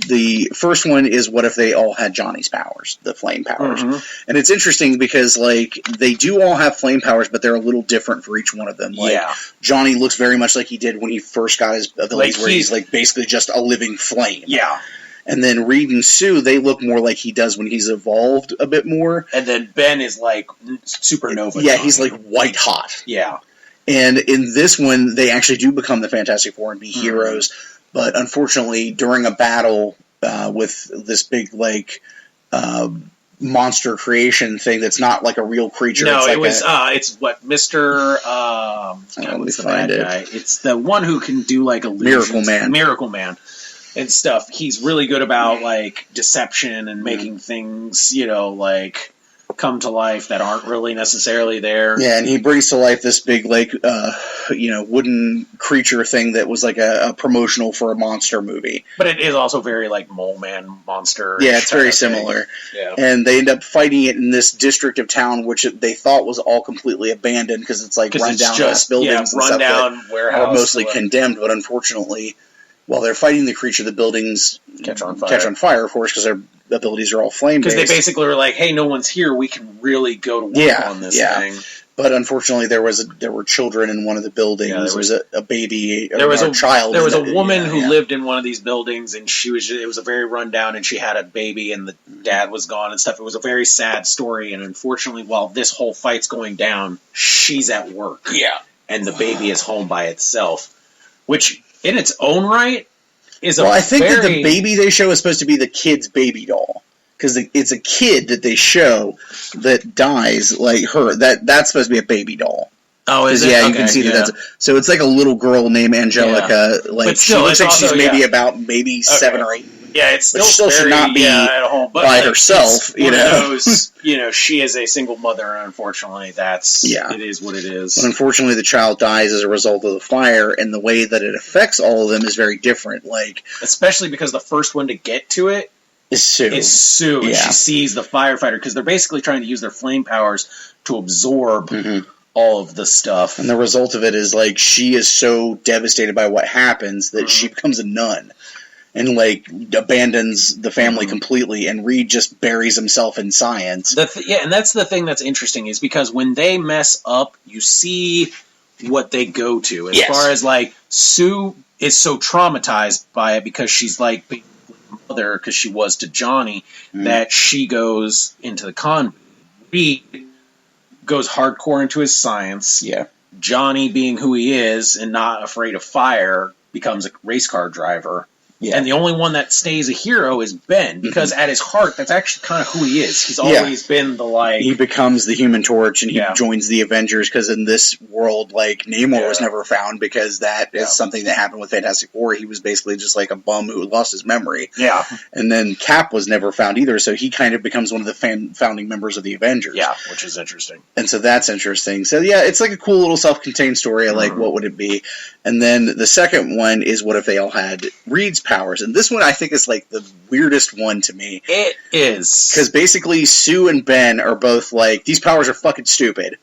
the first one is, what if they all had Johnny's powers, the flame powers? And it's interesting because, like, they do all have flame powers, but they're a little different for each one of them. Like, Johnny looks very much like he did when he first got his abilities, where he's like basically just a living flame. Yeah. And then Reed and Sue, they look more like he does when he's evolved a bit more. And then Ben is like supernova. Yeah, he's like white hot. Yeah. And in this one, they actually do become the Fantastic Four and be heroes. But unfortunately, during a battle with this big, like, monster creation thing that's not like a real creature. No, it's it's what, Mr. What's the bad guy? It's the one who can do like illusions. Miracle Man. And stuff. He's really good about, like, deception and making things, like, come to life that aren't really necessarily there. Yeah, and he brings to life this big, like, wooden creature thing that was like a promotional for a monster movie. But it is also very, like, Mole Man monster. Yeah, it's very similar. Yeah. And they end up fighting it in this district of town, which they thought was all completely abandoned because it's like run-down buildings and stuff that are mostly condemned. But unfortunately, while they're fighting the creature, the buildings catch on fire, of course, because their abilities are all flame-based. Because they basically were like, hey, no one's here, we can really go to work on this thing. But unfortunately, there were children in one of the buildings. Yeah, there was a baby, there was a child. There was a woman who lived in one of these buildings, and it was a very rundown, and she had a baby, and the dad was gone and stuff. It was a very sad story, and unfortunately, while this whole fight's going down, she's at work. Yeah. And the baby is home by itself, which, in its own right, is I think that the baby they show is supposed to be the kid's baby doll. Because it's a kid that they show that dies, like her. That's supposed to be a baby doll. Oh, is it? Yeah, you can see that. So it's like a little girl named Angelica. Yeah. Like, she looks like she's about 7 or 8. Yeah, it's still should not be at home, but by herself. You know, she is a single mother, and unfortunately, it is what it is. But unfortunately, the child dies as a result of the fire, and the way that it affects all of them is very different. Like, especially because the first one to get to it is Sue. And she sees the firefighter, because they're basically trying to use their flame powers to absorb all of the stuff. And the result of it is, like, she is so devastated by what happens that she becomes a nun. and like abandons the family completely, and Reed just buries himself in science. And that's the thing that's interesting is because when they mess up, you see what they go to as far as like Sue is so traumatized by it because she's like being a mother because she was to Johnny that she goes into the convent. Reed goes hardcore into his science. Yeah. Johnny, being who he is and not afraid of fire, becomes a race car driver. Yeah. And the only one that stays a hero is Ben, because at his heart, that's actually kind of who he is. He's always been the, like... He becomes the Human Torch, and he joins the Avengers, because in this world, like, Namor was never found, because that is something that happened with Fantastic Four. He was basically just like a bum who lost his memory. Yeah. And then Cap was never found either, so he kind of becomes one of the founding members of the Avengers. Yeah, which is interesting. And so that's interesting. So, yeah, it's like a cool little self-contained story. I like, what would it be? And then the second one is what if they all had Reed's powers? And this one I think is like the weirdest one to me. It is. Because basically Sue and Ben are both like, these powers are fucking stupid.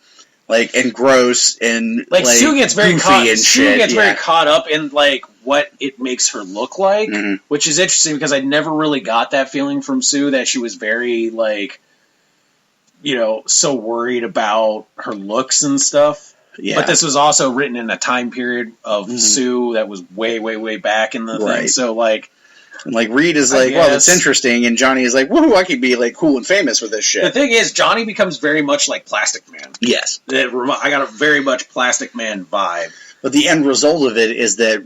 Like, and gross, and like Sue gets very caught. Sue gets very caught up in like what it makes her look like, which is interesting because I never really got that feeling from Sue that she was very like, you know, so worried about her looks and stuff. Yeah. But this was also written in a time period of Sue that was way, way, way back in the thing. So, like... And, like, Reed is like, well, that's interesting. And Johnny is like, woohoo, I could be, like, cool and famous with this shit. The thing is, Johnny becomes very much like Plastic Man. Yes. I got a very much Plastic Man vibe. But the end result of it is that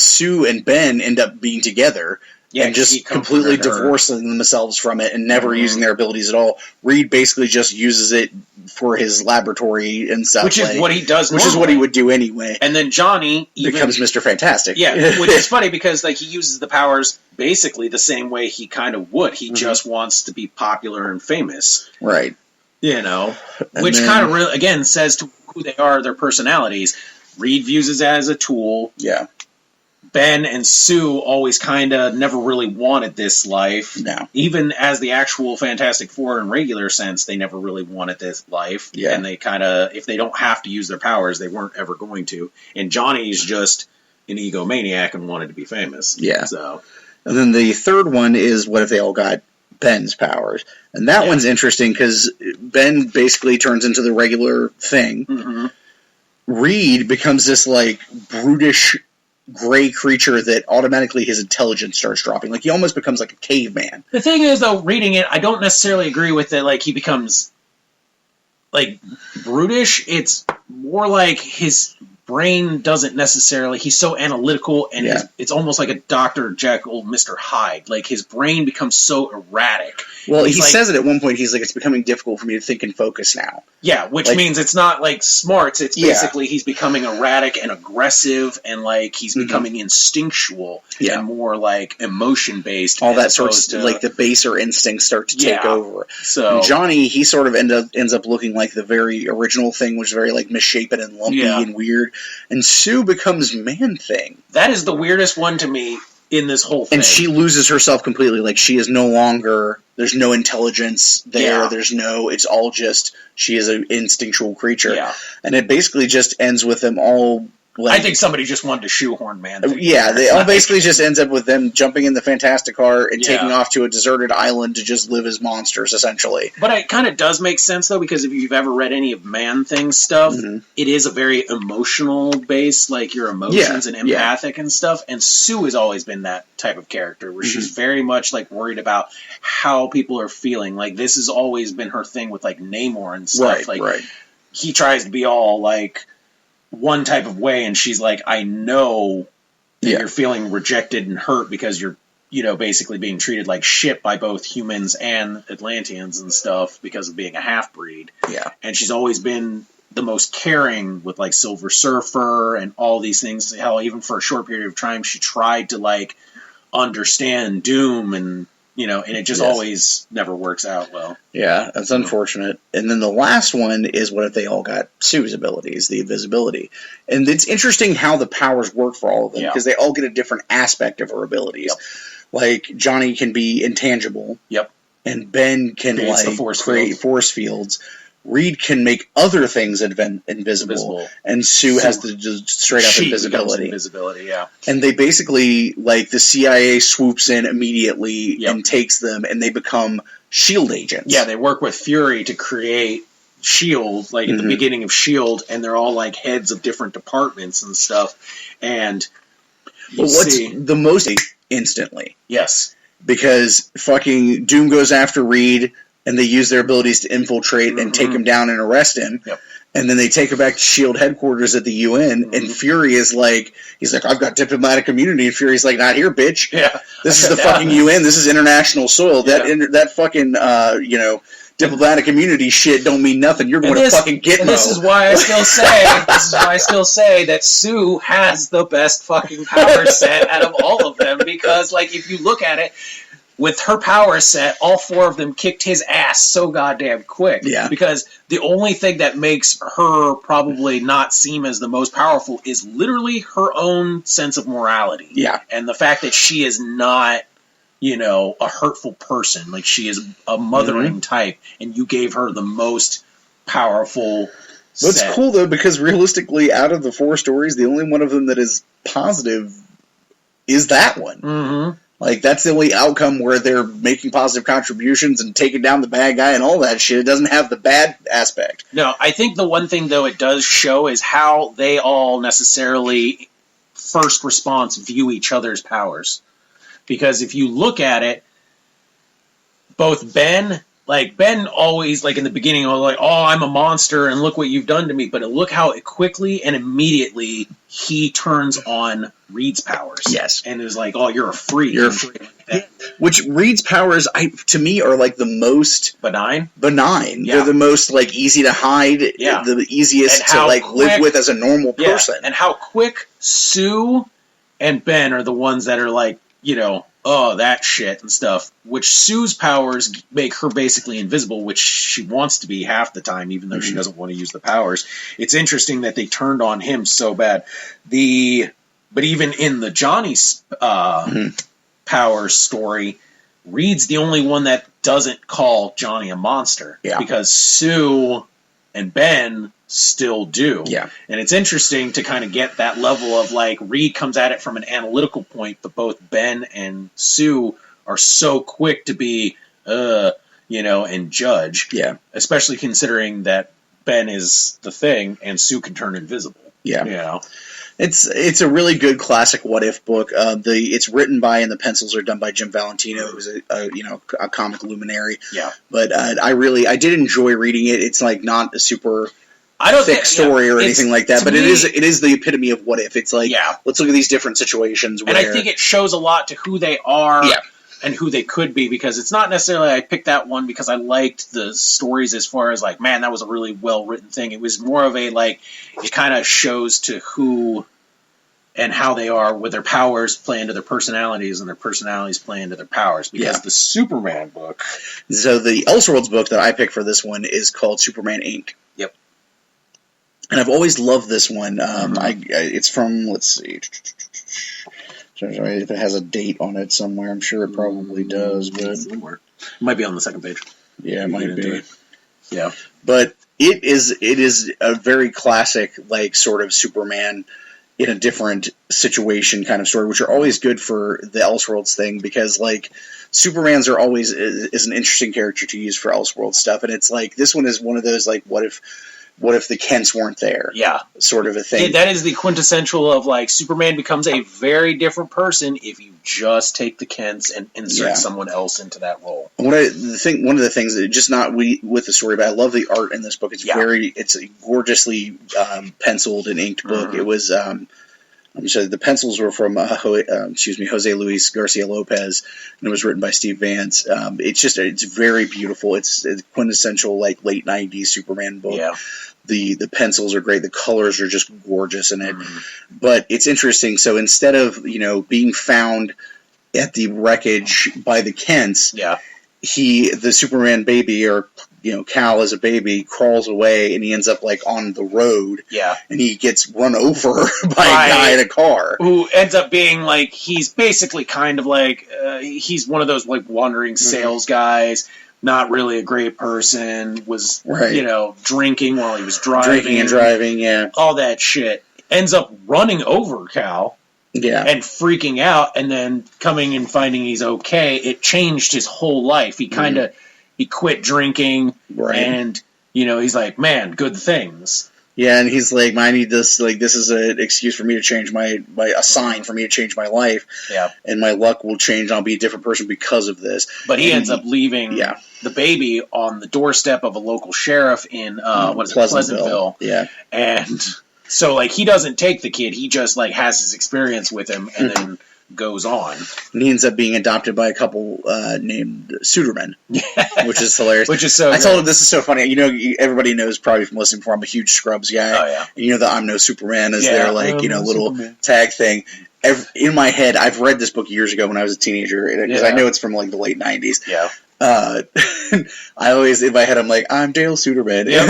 Sue and Ben end up being together. Yeah, and just completely divorcing themselves from it and never using their abilities at all. Reed basically just uses it for his laboratory and stuff. Which is what he does normally. Which is what he would do anyway. And then Johnny becomes Mr. Fantastic. Yeah, which is funny because like he uses the powers basically the same way he kind of would. He just wants to be popular and famous. Right. You know, which kind of really, again, says to who they are, their personalities. Reed views it as a tool. Yeah. Ben and Sue always kind of never really wanted this life. No. Even as the actual Fantastic Four in regular sense, they never really wanted this life. Yeah. And they kind of, if they don't have to use their powers, they weren't ever going to. And Johnny's just an egomaniac and wanted to be famous. Yeah. So. And then the third one is what if they all got Ben's powers? And that one's interesting because Ben basically turns into the regular thing. Mm-hmm. Reed becomes this, like, brutish gray creature that automatically his intelligence starts dropping. Like, he almost becomes like a caveman. The thing is, though, reading it, I don't necessarily agree with it. Like, he becomes, like, brutish. It's more like his brain doesn't necessarily... He's so analytical, and it's almost like a Dr. Jekyll, Mr. Hyde. Like, his brain becomes so erratic. Well, he says it at one point. He's like, it's becoming difficult for me to think and focus now. Yeah, which means it's not, like, smarts. It's basically he's becoming erratic and aggressive, and, like, he's becoming instinctual and more, like, emotion-based. All that sort of, like, the baser instincts start to take over. So and Johnny, he sort of ends up looking like the very original thing, which is very, like, misshapen and lumpy and weird. And Sue becomes Man-Thing. That is the weirdest one to me in this whole thing. And she loses herself completely. Like, she is no longer... There's no intelligence there. There's no... It's all just... She is an instinctual creature. Yeah. And it basically just ends with them all... Like, I think somebody just wanted to shoehorn Man-Thing. Yeah, they all basically just ends up with them jumping in the Fantastic Car and taking off to a deserted island to just live as monsters, essentially. But it kind of does make sense, though, because if you've ever read any of Man-Thing stuff, it is a very emotional base, like your emotions and empathic and stuff. And Sue has always been that type of character, where she's very much like worried about how people are feeling. Like, this has always been her thing with like Namor and stuff. He tries to be all like one type of way, and she's like, I know that you're feeling rejected and hurt because you're, you know, basically being treated like shit by both humans and Atlanteans and stuff because of being a half-breed. Yeah. And she's always been the most caring with, like, Silver Surfer and all these things. Hell, even for a short period of time, she tried to, like, understand Doom and, you know, and it just always never works out well. Yeah, that's unfortunate. And then the last one is what if they all got Sue's abilities, the invisibility. And it's interesting how the powers work for all of them, because they all get a different aspect of her abilities. Yep. Like, Johnny can be intangible. Yep. And Ben can, create force fields. Reed can make other things invisible, and Sue has the just straight up invisibility. Yeah. And they basically, like, the CIA swoops in immediately and takes them, and they become S.H.I.E.L.D. agents. Yeah, they work with Fury to create S.H.I.E.L.D., like at the beginning of S.H.I.E.L.D., and they're all like heads of different departments and stuff. And what's the most instantly? Yes. Because fucking Doom goes after Reed, and they use their abilities to infiltrate and take him down and arrest him. Yep. And then they take him back to S.H.I.E.L.D. headquarters at the UN, and Fury is like, he's like, I've got diplomatic immunity, and Fury's like, not here, bitch. Yeah. This is the fucking UN, this is international soil. That fucking, diplomatic immunity shit don't mean nothing. You're going to fucking get And this is why I still say that Sue has the best fucking power set out of all of them, because, like, if you look at it, with her power set, all four of them kicked his ass so goddamn quick. Yeah. Because the only thing that makes her probably not seem as the most powerful is literally her own sense of morality. Yeah. And the fact that she is not, a hurtful person. Like, she is a mothering type, and you gave her the most powerful set. It's cool, though, because realistically, out of the four stories, the only one of them that is positive is that one. Mm-hmm. Like, that's the only outcome where they're making positive contributions and taking down the bad guy and all that shit. It doesn't have the bad aspect. No, I think the one thing, though, it does show is how they all necessarily, first response, view each other's powers. Because if you look at it, both Ben always, like, in the beginning, was like, oh, I'm a monster, and look what you've done to me. But look how quickly and immediately he turns on Reed's powers. Yes. And is like, oh, you're a freak. You're a freak. Which Reed's powers, to me, are, like, the most... Benign. Yeah. They're the most, like, easy to hide. Yeah. The easiest to, like, live with as a normal person. And how quick Sue and Ben are the ones that are, like, oh, that shit and stuff, which Sue's powers make her basically invisible, which she wants to be half the time, even though she doesn't want to use the powers. It's interesting that they turned on him so bad. But even in the Johnny's power story, Reed's the only one that doesn't call Johnny a monster. Yeah. Because Sue and Ben still do. Yeah. And it's interesting to kind of get that level of, like, Reed comes at it from an analytical point, but both Ben and Sue are so quick to be, and judge. Yeah. Especially considering that Ben is the Thing and Sue can turn invisible. Yeah. It's a really good classic What If book. It's written by and the pencils are done by Jim Valentino, who's a comic luminary. Yeah. But I did enjoy reading it. It's like not a super thick story or anything like that, but it is the epitome of What If. It's like, let's look at these different situations. And I think it shows a lot to who they are. Yeah. And who they could be, because it's not necessarily I picked that one because I liked the stories as far as, like, man, that was a really well-written thing. It was more of a, like, it kind of shows to who and how they are with their powers play into their personalities and their personalities play into their powers. Because the Superman book... So the Elseworlds book that I picked for this one is called Superman Inc. Yep. And I've always loved this one. It's from, let's see... If it has a date on it somewhere, I'm sure it probably does, but it might be on the second page. Yeah, it might be. Yeah, but it is a very classic, like, sort of Superman in a different situation kind of story, which are always good for the Elseworlds thing, because, like, Supermans are always is an interesting character to use for Elseworlds stuff, and it's like this one is one of those, like, what if the Kents weren't there? Yeah. Sort of a thing. That is the quintessential of, like, Superman becomes a very different person if you just take the Kents and insert someone else into that role. One of the things that just not with the story, but I love the art in this book. It's it's a gorgeously penciled and inked book. Mm-hmm. It was the pencils were from Jose Luis Garcia Lopez, and it was written by Steve Vance. It's very beautiful. It's a quintessential, like, late 90s Superman book. Yeah. The pencils are great. The colors are just gorgeous in it. Mm-hmm. But it's interesting. So instead of, being found at the wreckage by the Kents, the Superman baby, or, Cal as a baby, crawls away and he ends up, like, on the road. Yeah. And he gets run over by a guy in a car. Who ends up being, like, he's basically kind of like, he's one of those, like, wandering sales guys. not really a great person, was, Right. drinking while he was driving. Drinking and driving, yeah. All that shit. Ends up running over Cal. Yeah. And freaking out, and then coming and finding he's okay. It changed his whole life. He kind of, he quit drinking, Right. and, he's like, man, good things. Yeah, and he's like, I need this, like, this is an excuse for me to change a sign for me to change my life. Yeah. And my luck will change, and I'll be a different person because of this. But he ends up leaving Yeah. the baby on the doorstep of a local sheriff in, Pleasantville. Yeah. And so, like, he doesn't take the kid. He just, like, has his experience with him and then goes on. And he ends up being adopted by a couple named Suderman, which is hilarious. Which is so I told him this is so funny. Everybody knows probably from listening before, I'm a huge Scrubs guy. Oh, yeah. And the I'm no Superman is their, like, little Superman tag thing. In my head, I've read this book years ago when I was a teenager, because I know it's from, like, the late 90s. Yeah. I always, in my head, I'm like, I'm Dale Suderman. Yep.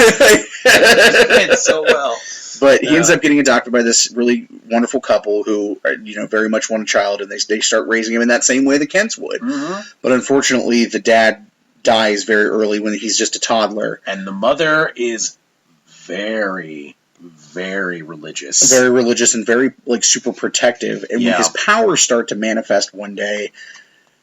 It's so well. But he ends up getting adopted by this really wonderful couple who, very much want a child, and they start raising him in that same way the Kents would. Mm-hmm. But unfortunately, the dad dies very early when he's just a toddler. And the mother is very, very religious. Very religious and very, like, super protective. And when his powers start to manifest one day,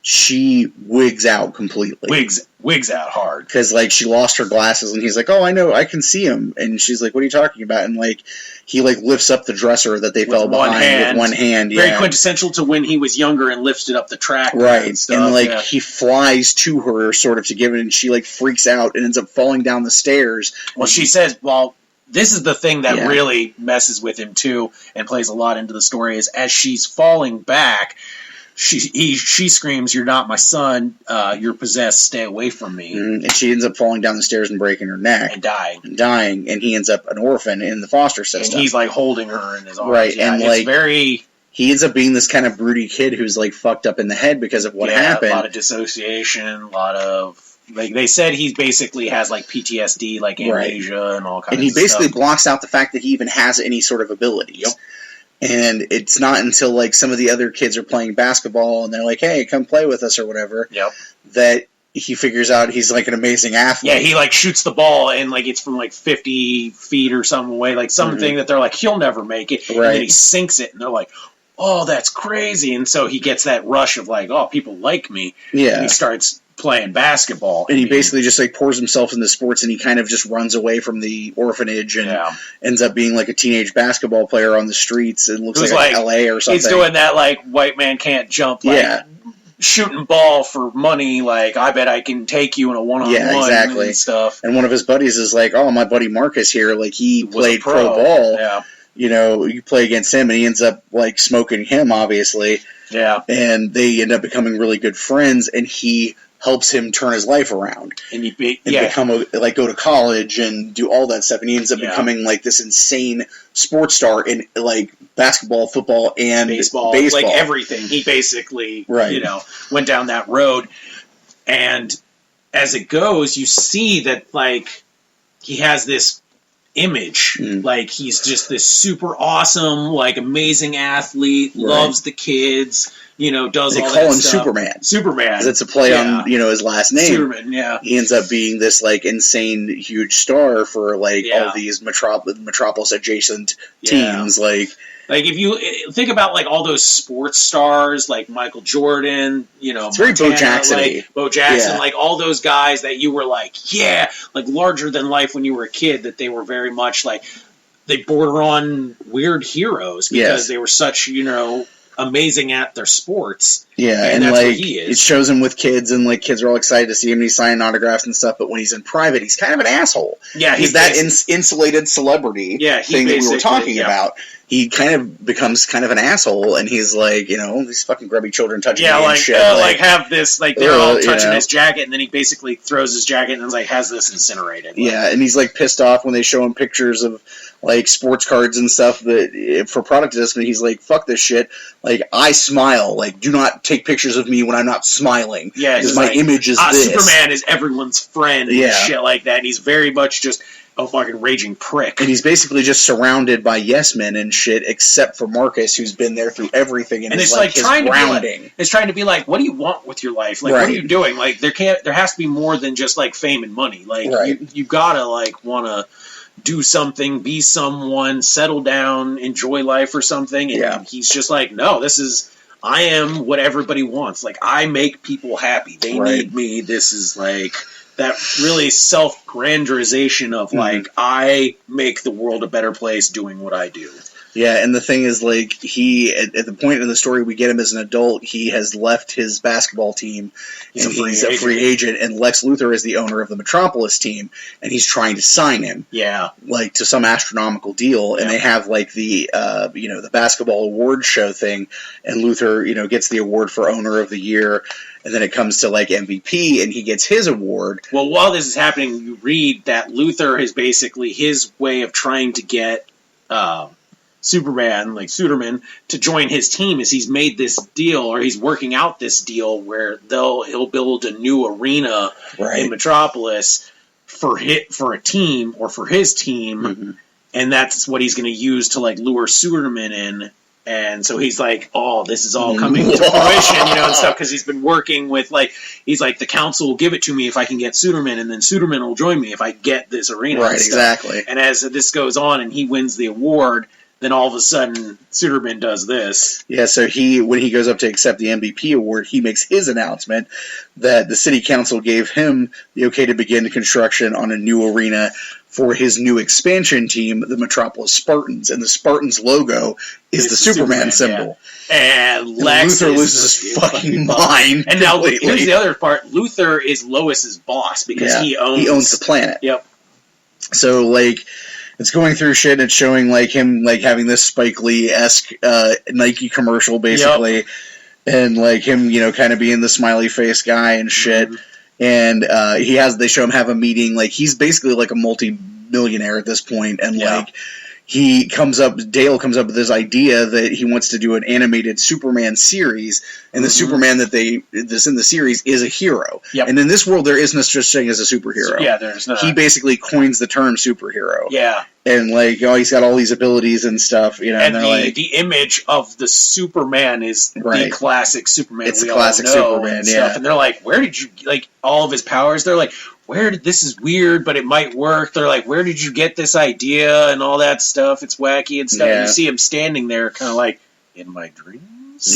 she wigs out completely. Wigs out hard. Because, like, she lost her glasses, and he's like, oh, I know, I can see him. And she's like, what are you talking about? And, like, he, like, lifts up the dresser that they fell behind with one hand. Very quintessential to when he was younger and lifted up the track. Right. And stuff. And, like, he flies to her, sort of, to give it, and she, like, freaks out and ends up falling down the stairs. Well, she says, this is the thing that really messes with him, too, and plays a lot into the story, is as she's falling back, she screams, "You're not my son. You're possessed. Stay away from me." Mm-hmm. And she ends up falling down the stairs and breaking her neck and dying. And he ends up an orphan in the foster system. And he's like holding her in his arms. Right, yeah, and it's like very. He ends up being this kind of broody kid who's like fucked up in the head because of what happened. A lot of dissociation, a lot of. Like they said, he basically has like PTSD, like amnesia, and all kinds of stuff. And he basically blocks out the fact that he even has any sort of abilities. Yep. And it's not until, like, some of the other kids are playing basketball and they're like, hey, come play with us or whatever, that he figures out he's, like, an amazing athlete. Yeah, he, like, shoots the ball and, like, it's from, like, 50 feet or something away, like, something that they're like, he'll never make it. Right. And then he sinks it and they're like, oh, that's crazy. And so he gets that rush of, like, oh, people like me. Yeah. And he starts playing basketball. And he basically just, like, pours himself into sports, and he kind of just runs away from the orphanage and ends up being, like, a teenage basketball player on the streets. It looks like LA or something. He's doing that, like, white man can't jump, like, shooting ball for money, like, I bet I can take you in a one-on-one and stuff. And one of his buddies is like, oh, my buddy Marcus here, like, he played pro ball. Yeah. You play against him, and he ends up, like, smoking him, obviously. Yeah. And they end up becoming really good friends, and he helps him turn his life around and become go to college and do all that stuff, and he ends up becoming like this insane sports star in like basketball, football, and baseball. Like everything. He basically went down that road, and as it goes, you see that like he has this image, like he's just this super awesome, like amazing athlete, loves the kids. Does they all call that him stuff. Superman. Because it's a play on, his last name. Superman, yeah. He ends up being this, like, insane, huge star for, like, all these Metropolis-adjacent teams. Like, if you think about, like, all those sports stars, like Michael Jordan, it's very Bo Jackson. Like, Bo Jackson, like, all those guys that you were like, like, larger than life when you were a kid, that they were very much, like, they border on weird heroes because they were such, amazing at their sports. Yeah, and that's like what he is. It shows him with kids, and like kids are all excited to see him. And he's signing autographs and stuff. But when he's in private, he's kind of an asshole. Yeah, he's that insulated celebrity thing that we were talking about. He kind of becomes kind of an asshole, and he's like, these fucking grubby children touching me and shit. Like have this, like they're all touching his jacket, and then he basically throws his jacket and like has this incinerated. Yeah, and he's like pissed off when they show him pictures of like sports cards and stuff that for product assessment. He's like, fuck this shit. Like, I smile. Like, do not take pictures of me when I'm not smiling. Yeah, because my image is this. Superman is everyone's friend and shit like that. And he's very much just a fucking raging prick. And he's basically just surrounded by yes men and shit, except for Marcus, who's been there through everything, and it's like his trying grounding. to be it's trying to be like, what do you want with your life? Like, what are you doing? Like, there has to be more than just like fame and money. Like, you gotta like want to do something, be someone, settle down, enjoy life or something. And he's just like, no, I am what everybody wants. Like, I make people happy. They need me. This is like that really self-grandirization of like, I make the world a better place doing what I do. Yeah, and the thing is, like, he, at the point in the story we get him as an adult, he has left his basketball team, and he's a free agent, and Lex Luthor is the owner of the Metropolis team, and he's trying to sign him. Yeah. Like, to some astronomical deal, and they have, like, the basketball award show thing, and Luthor, gets the award for owner of the year, and then it comes to, like, MVP, and he gets his award. Well, while this is happening, you read that Luthor is basically his way of trying to get, Superman, like Suderman, to join his team is he's made this deal, or he's working out this deal where he'll build a new arena in Metropolis for a team or for his team, and that's what he's going to use to like lure Suderman in. And so he's like, oh, this is all coming to fruition, and stuff, because he's been working with, like, he's like, the council will give it to me if I can get Suderman, and then Suderman will join me if I get this arena. Right, exactly. And as this goes on and he wins the award, then all of a sudden, Suderman does this. Yeah, so when he goes up to accept the MVP award, he makes his announcement that the city council gave him the okay to begin construction on a new arena for his new expansion team, the Metropolis Spartans. And the Spartans logo is the Superman symbol. Yeah. And Lex Luthor loses his fucking mind. And now, here's the other part. Luthor is Lois's boss because he owns the planet. Yep. So, like, it's going through shit, and it's showing, like, him, like, having this Spike Lee-esque Nike commercial, basically. Yep. And, like, him, kind of being the smiley face guy and shit. And they show him have a meeting. Like, he's basically, like, a multi-millionaire at this point. And, like, Dale comes up with this idea that he wants to do an animated Superman series, and the Superman that's in the series is a hero. Yep. And in this world, there is no such thing as a superhero. Yeah, there's not. He basically coins the term superhero. Yeah. And, like, he's got all these abilities and stuff, And the image of the Superman is the classic Superman. It's the classic Superman, stuff. And they're like, where did you, like, all of his powers, they're like, this is weird, but it might work. They're like, where did you get this idea and all that stuff? It's wacky and stuff. Yeah. And you see him standing there kind of like, in my dreams?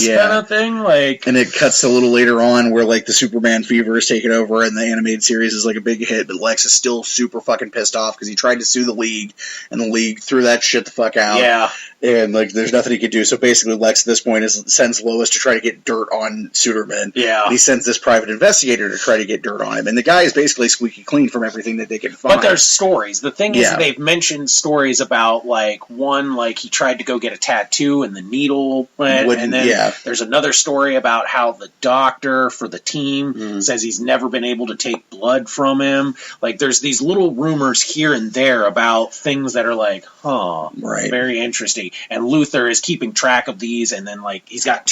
Kind of thing. Like, and it cuts to a little later on where, like, the Superman fever is taken over and the animated series is, like, a big hit, but Lex is still super fucking pissed off because he tried to sue the League, and the League threw that shit the fuck out. Yeah. And, like, there's nothing he could do. So basically, Lex at this point sends Lois to try to get dirt on Suderman. Yeah. And he sends this private investigator to try to get dirt on him. And the guy is basically squeaky clean from everything that they can find. But there's stories. The thing is, they've mentioned stories about, like, one, like, he tried to go get a tattoo and the needle went. And then there's another story about how the doctor for the team says he's never been able to take blood from him. Like, there's these little rumors here and there about things that are like, very interesting. And Luthor is keeping track of these, and then, like, he's got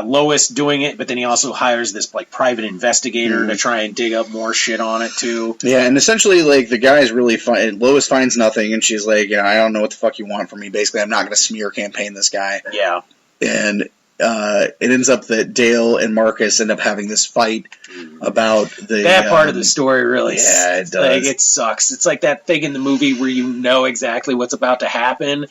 Lois doing it, but then he also hires this, like, private investigator to try and dig up more shit on it, too. Yeah, and essentially, like, the guy's really fine. Lois finds nothing, and she's like, I don't know what the fuck you want from me. Basically, I'm not going to smear campaign this guy. Yeah. And it ends up that Dale and Marcus end up having this fight about that part of the story. Really, it does. Like, it sucks. It's like that thing in the movie where you know exactly what's about to happen,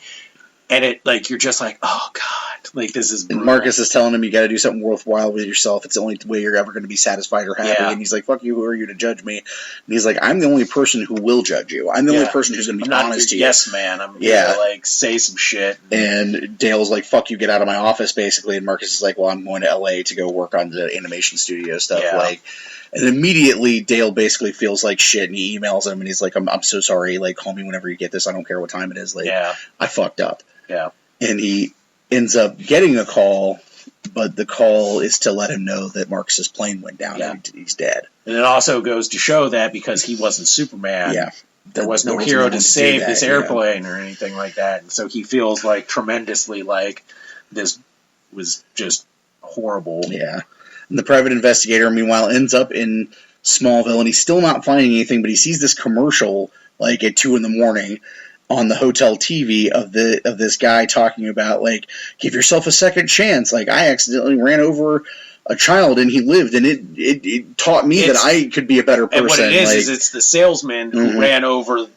and it, like, you're just like, oh god, like, this is brutal. And Marcus is telling him you got to do something worthwhile with yourself. It's the only way you're ever going to be satisfied or happy. And he's like, fuck you, who are you to judge me? And he's like, I'm the only person who will judge you. I'm the only person who's going to be honest to you. Yes, man. I'm going to, like, say some shit. And Dale's like, fuck you, get out of my office, basically. And Marcus is like, well, I'm going to LA to go work on the animation studio stuff. Like, and immediately Dale basically feels like shit, and he emails him, and he's like, I'm so sorry. Like, call me whenever you get this. I don't care what time it is. Like, I fucked up. Yeah. And he ends up getting a call, but the call is to let him know that Marcus's plane went down and he's dead. And it also goes to show that because he wasn't Superman, there was no hero to save this airplane or anything like that. And so he feels, like, tremendously like this was just horrible. Yeah. And the private investigator, meanwhile, ends up in Smallville, and he's still not finding anything, but he sees this commercial, like, at 2 a.m. on the hotel TV of this guy talking about, like, give yourself a second chance. Like, I accidentally ran over a child and he lived, and it taught me that I could be a better person. And what it is it's the salesman who ran over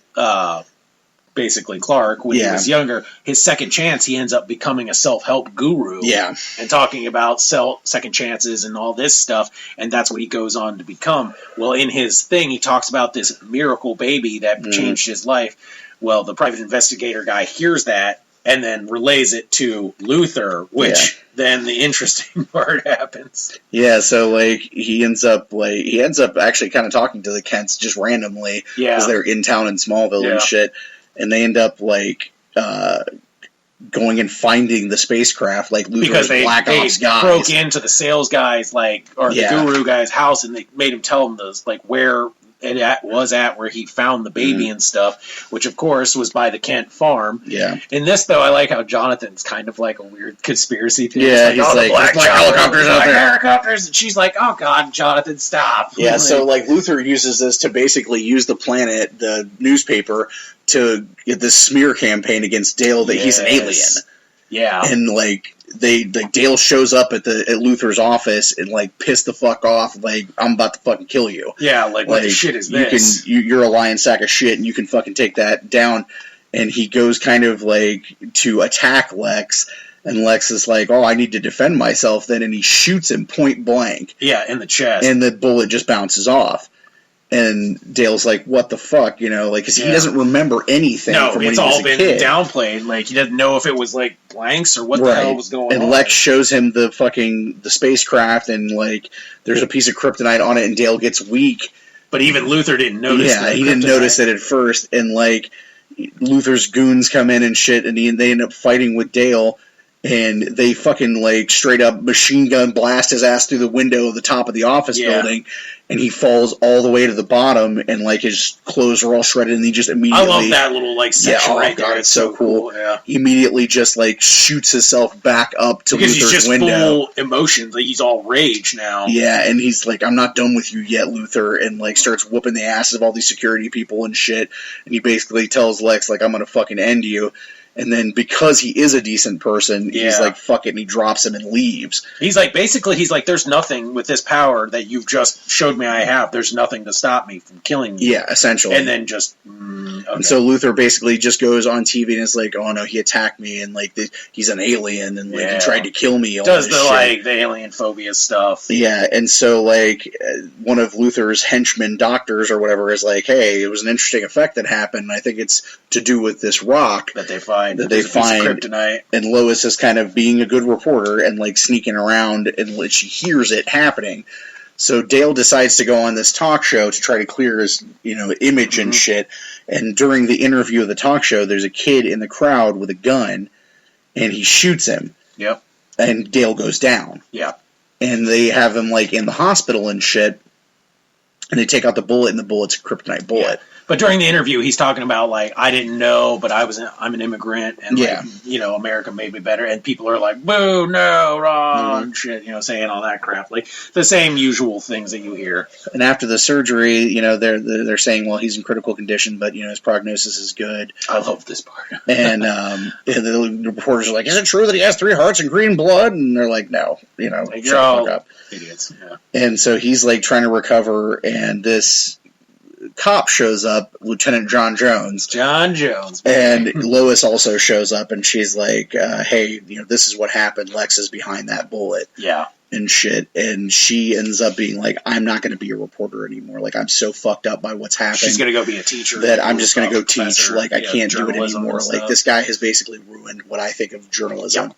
basically Clark when he was younger. His second chance, he ends up becoming a self-help guru. Yeah. And talking about second chances and all this stuff, and that's what he goes on to become. Well, in his thing, he talks about this miracle baby that changed his life. Well, the private investigator guy hears that and then relays it to Luthor, which then the interesting part happens. Yeah, so like he ends up actually kind of talking to the Kents just randomly because they're in town in Smallville and shit, and they end up like going and finding the spacecraft, like Luthor's Black Ops guys broke into the sales guys the guru guy's house, and they made him tell them where it was where he found the baby and stuff, which of course was by the Kent farm. Yeah. In this though, I like how Jonathan's kind of like a weird conspiracy theorist. Yeah, he's like black helicopters out there. Helicopters, and she's like, "Oh God, Jonathan, stop!" Yeah. So like Luthor uses this to basically use the planet, the newspaper, to get this smear campaign against Dale that he's an alien. Yeah. And like Dale shows up at Luthor's office and like pissed the fuck off, like I'm about to fucking kill you. Yeah, like what the shit is this? You're a lying sack of shit, and you can fucking take that down. And he goes kind of like to attack Lex, and Lex is like, "Oh, I need to defend myself." Then, and he shoots him point blank. Yeah, in the chest, and the bullet just bounces off. And Dale's like, "What the fuck?" You know, like, because he doesn't remember anything. No, from when it's he was all a been kid. Downplayed. Like he doesn't know if it was like blanks or what the hell was going on. And Lex shows him the spacecraft, and like there's a piece of kryptonite on it, and Dale gets weak. But even Luthor didn't notice. Yeah, he didn't notice it at first, and like Luthor's goons come in and shit, and they end up fighting with Dale. And they fucking, like, straight up machine gun blast his ass through the window of the top of the office building, and he falls all the way to the bottom, and, like, his clothes are all shredded, and he just immediately... I love that little, like, section right there. It's so cool. Yeah. He immediately just, like, shoots himself back up to because Luthor's he's just window. Full emotions. Like, he's all rage now. Yeah, and he's like, "I'm not done with you yet, Luthor," and, like, starts whooping the asses of all these security people and shit, and he basically tells Lex, like, "I'm gonna fucking end you." And then because he is a decent person, he's like, fuck it, and he drops him and leaves. He's like, basically, there's nothing with this power that you've just showed me I have. There's nothing to stop me from killing you. Yeah, essentially. And then just... okay. And so Luthor basically just goes on TV and is like, "Oh no, he attacked me, and like he's an alien, and like he tried to kill me." Does the alien phobia stuff. Yeah, and so like one of Luthor's henchmen, doctors or whatever, is like, "Hey, it was an interesting effect that happened. I think it's to do with this rock that they find kryptonite." And Lois is kind of being a good reporter and like sneaking around, and she hears it happening. So Dale decides to go on this talk show to try to clear his, image and shit. And during the interview of the talk show, there's a kid in the crowd with a gun, and he shoots him. Yep. And Dale goes down. Yeah. And they have him like in the hospital and shit. And they take out the bullet, and the bullet's a kryptonite bullet. Yeah. But during the interview, he's talking about, like, I didn't know, but I'm an immigrant, and, America made me better. And people are like, boo, no, wrong, shit, saying all that crap. Like, the same usual things that you hear. And after the surgery, they're saying, well, he's in critical condition, but, his prognosis is good. I love this part. And the reporters are like, is it true that he has 3 hearts and green blood? And they're like, no, like, shut the fuck up. Idiots, yeah. And so he's, like, trying to recover, and this cop shows up, Lieutenant John Jones. And Lois also shows up, and she's like, hey, this is what happened. Lex is behind that bullet. Yeah. And shit. And she ends up being like, I'm not going to be a reporter anymore. Like, I'm so fucked up by what's happened. She's going to go be a teacher. That I'm just going to go teach. Like, I can't do it anymore. Like, this guy has basically ruined what I think of journalism. Yep.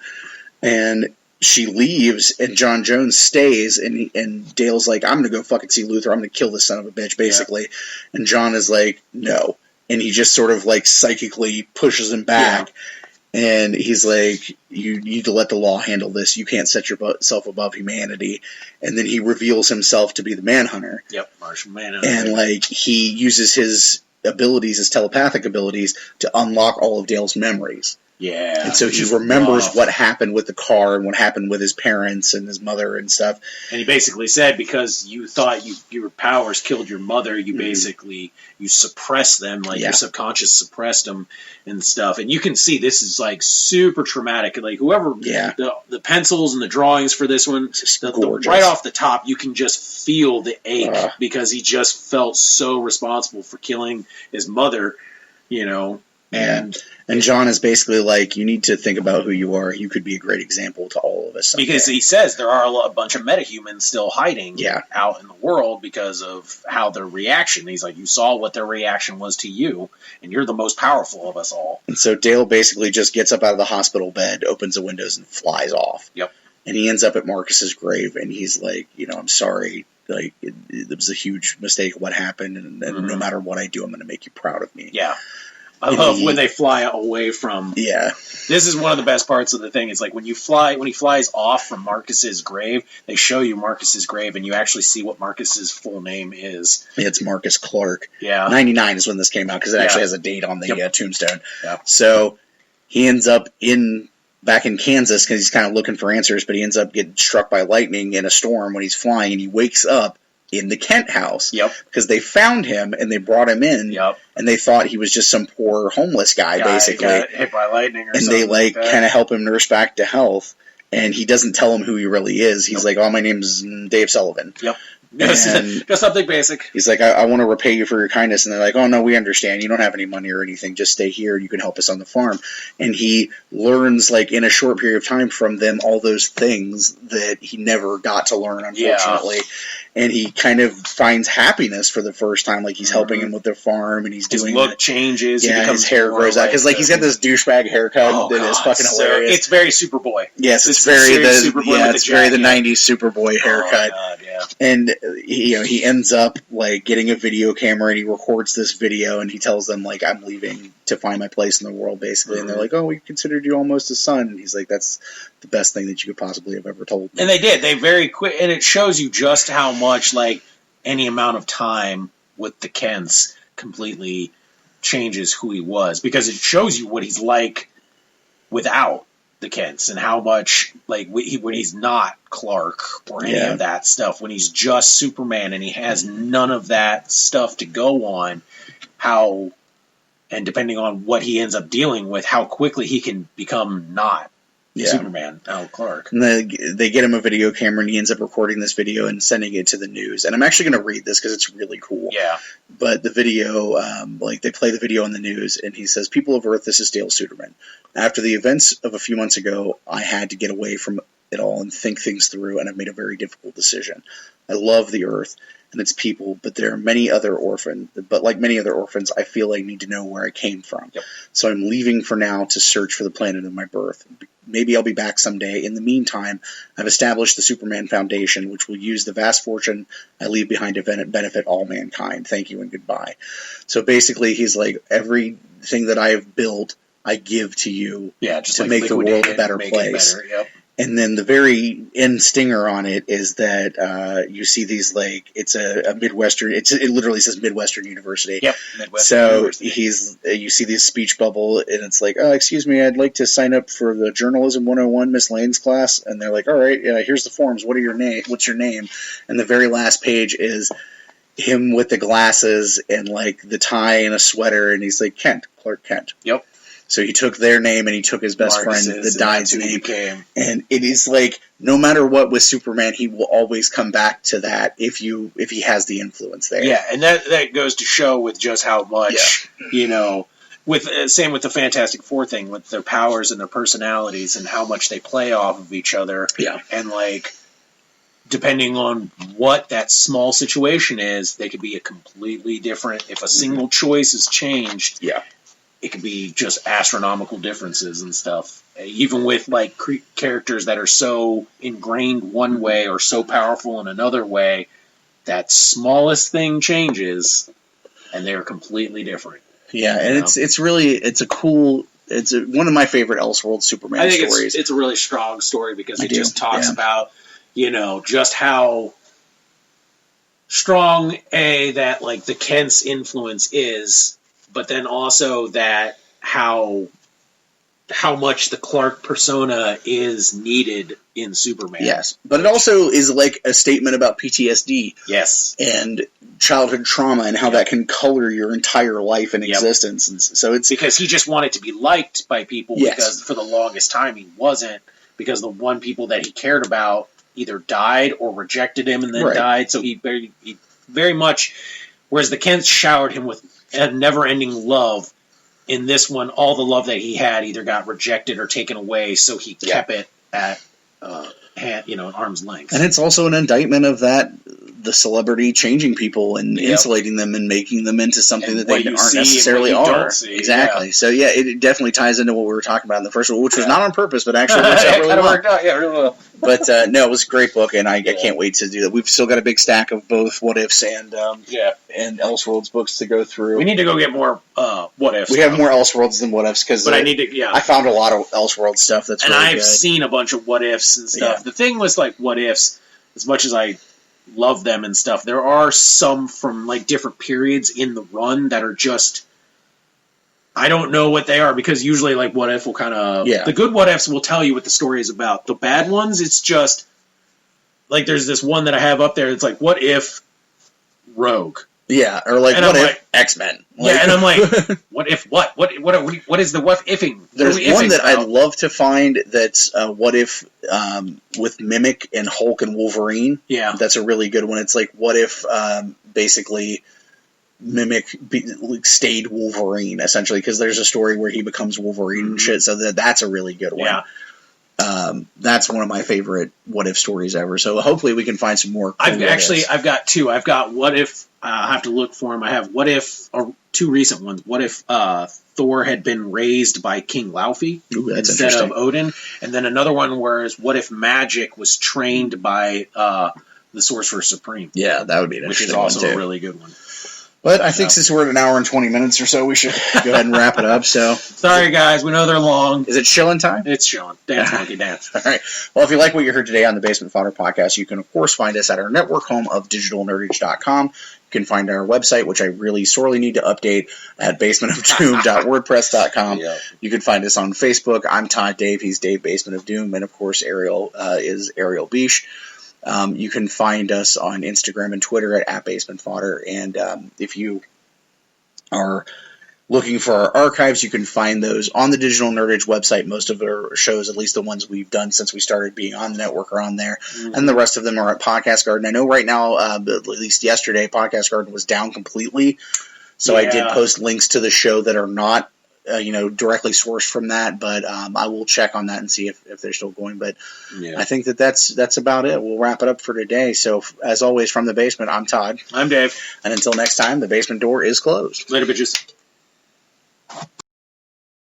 And she leaves, and John Jones stays, and Dale's like, I'm going to go fucking see Luthor. I'm going to kill this son of a bitch, basically. Yeah. And John is like, no. And he just sort of, like, psychically pushes him back. Yeah. And he's like, you need to let the law handle this. You can't set yourself above humanity. And then he reveals himself to be the Manhunter. Yep, Martian Manhunter. And, like, he uses his abilities, his telepathic abilities, to unlock all of Dale's memories. Yeah. And so he remembers what happened with the car and what happened with his parents and his mother and stuff. And he basically said, because you thought your powers killed your mother, you basically, you suppressed them, like your subconscious suppressed them and stuff. And you can see this is like super traumatic. Like whoever, the pencils and the drawings for this one, right off the top, you can just feel the ache because he just felt so responsible for killing his mother, you know. And John is basically like, you need to think about who you are. You could be a great example to all of us someday. Because he says there are a bunch of metahumans still hiding out in the world because of how their reaction. He's like, you saw what their reaction was to you, and you're the most powerful of us all. And so Dale basically just gets up out of the hospital bed, opens the windows, and flies off. Yep. And he ends up at Marcus's grave, and he's like, I'm sorry. Like, it was a huge mistake what happened, and no matter what I do, I'm going to make you proud of me. Yeah. I love when they fly away from... Yeah. This is one of the best parts of the thing. It's like when he flies off from Marcus's grave, they show you Marcus's grave, and you actually see what Marcus's full name is. It's Marcus Clark. Yeah. 99 is when this came out, because it actually has a date on the tombstone. Yeah. So he ends up back in Kansas, because he's kind of looking for answers, but he ends up getting struck by lightning in a storm when he's flying, and he wakes up in the Kent house. Yep. Because they found him and they brought him in. Yep. And they thought he was just some poor homeless guy basically. Got hit by lightning or something. And they kind of help him nurse back to health. And he doesn't tell him who he really is. He's like, my name's Dave Sullivan. Yep. And just something basic. He's like, I want to repay you for your kindness. And they're like, oh, no, we understand. You don't have any money or anything. Just stay here. You can help us on the farm. And he learns, like, in a short period of time from them all those things that he never got to learn, unfortunately. Yeah. And he kind of finds happiness for the first time. Like, he's helping him with their farm, and he's doing... His look changes. Yeah, his hair grows out. Because, like, he's got this douchebag haircut that is fucking hilarious. It's very Superboy. Yes, it's very the 90s Superboy haircut. Oh, God, yeah. And, he ends up, like, getting a video camera, and he records this video, and he tells them, like, I'm leaving to find my place in the world, basically. And they're like, oh, we considered you almost a son. And he's like, that's the best thing that you could possibly have ever told me. And they did. They very quick, and it shows you just how much, like, any amount of time with the Kents completely changes who he was. Because it shows you what he's like without the Kents, and how much, like, when he's not Clark or any of that stuff, when he's just Superman and he has none of that stuff to go on, and depending on what he ends up dealing with, how quickly he can become not Superman, Clark. And they get him a video camera, and he ends up recording this video and sending it to the news. And I'm actually going to read this because it's really cool. Yeah. But the video, they play the video on the news, and he says, "People of Earth, this is Dale Suderman. After the events of a few months ago, I had to get away from it all and think things through, and I've made a very difficult decision. I love the Earth and its people, but there are many other orphans. But like many other orphans, I feel I need to know where I came from. Yep. So I'm leaving for now to search for the planet of my birth. Maybe I'll be back someday. In the meantime, I've established the Superman Foundation, which will use the vast fortune I leave behind to benefit all mankind. Thank you and goodbye." So basically, he's like, everything that I have built, I give to you to make the world a better place. Yep. And then the very end stinger on it is that you see these, like, it's a Midwestern, it literally says Midwestern University. Yep, Midwestern University. You see this speech bubble, and it's like, oh, excuse me, I'd like to sign up for the Journalism 101 Miss Lane's class. And they're like, all right, here's the forms. What's your name? And the very last page is him with the glasses and, like, the tie and a sweater, and he's like, Kent, Clark Kent. Yep. So he took their name, and he took his best friend that died's name. And it is like, no matter what with Superman, he will always come back to that if he has the influence there. Yeah, and that goes to show with just how much, same with the Fantastic Four thing, with their powers and their personalities and how much they play off of each other. Yeah. And, like, depending on what that small situation is, they could be a completely different, if a single choice is changed. Yeah. It could be just astronomical differences and stuff. Even with, like, characters that are so ingrained one way or so powerful in another way, that smallest thing changes, and they're completely different. Yeah, and it's one of my favorite Elseworlds Superman stories. It's a really strong story because it just talks about, just how strong that, like, the Kent's influence is, but then also that how how much the Clark persona is needed in Superman. Yes, but it also is like a statement about PTSD. Yes. And childhood trauma and how that can color your entire life and existence. And so it's because he just wanted to be liked by people because for the longest time he wasn't, because the one people that he cared about either died or rejected him and then died. So he very much, whereas the Kents showered him with a never-ending love, in this one, all the love that he had either got rejected or taken away, so he kept it at arm's length. And it's also an indictment of that, the celebrity changing people and insulating them and making them into something that they aren't necessarily are. Exactly. So it definitely ties into what we were talking about in the first one, which was not on purpose, but actually works out really well. Worked out, really well. But no, it was a great book, and I can't wait to do that. We've still got a big stack of both What Ifs and Elseworlds books to go through. We need to go get more What Ifs. We have more Elseworlds than What Ifs because I found a lot of Elseworlds stuff that's really I've good. seen a bunch of What Ifs and stuff. Yeah. The thing was like What Ifs, as much as I love them and stuff, there are some from like different periods in the run that are just, I don't know what they are, because usually like What If will kind of the good What Ifs will tell you what the story is about. The bad ones, it's just like there's this one that I have up there. It's like What If Rogue. Yeah, or like and What I'm If like, X-Men. Like, and I'm like, what if what? What is the what ifing? There's one that I'd love to find that's What If with Mimic and Hulk and Wolverine. Yeah. That's a really good one. It's like What If basically Mimic stayed Wolverine, essentially, because there's a story where he becomes Wolverine and shit, so that's a really good one. Yeah. That's one of my favorite What If stories ever. So hopefully we can find some more. Cool I've got two. I've got What If. I have to look for them. I have What If, or two recent ones. What If Thor had been raised by King Laufey instead of Odin, and then another one where is What If magic was trained by the Sorcerer Supreme. Yeah, that would be an interesting one, which is also a really good one. But I think since we're at an hour and 20 minutes or so, we should go ahead and wrap it up. So sorry, guys. We know they're long. Is it shilling time? It's shilling. Dance, monkey, dance. All right. Well, if you like what you heard today on the Basement Fodder podcast, you can, of course, find us at our network home of digitalnerdage.com. You can find our website, which I really sorely need to update, at basementofdoom.wordpress.com. Yeah. You can find us on Facebook. I'm Todd Dave. He's Dave Basement of Doom. And, of course, Ariel is Ariel Bish. You can find us on Instagram and Twitter at Basement Fodder. And if you are looking for our archives, you can find those on the Digital Nerdage website. Most of our shows, at least the ones we've done since we started being on the network, are on there. Mm-hmm. And the rest of them are at Podcast Garden. I know right now, at least yesterday, Podcast Garden was down completely. So I did post links to the show that are not directly sourced from that, but I will check on that and see if they're still going. But I think that's about it. We'll wrap it up for today. So as always, from the basement, I'm Todd. I'm Dave. And until next time, the basement door is closed. Later, bitches.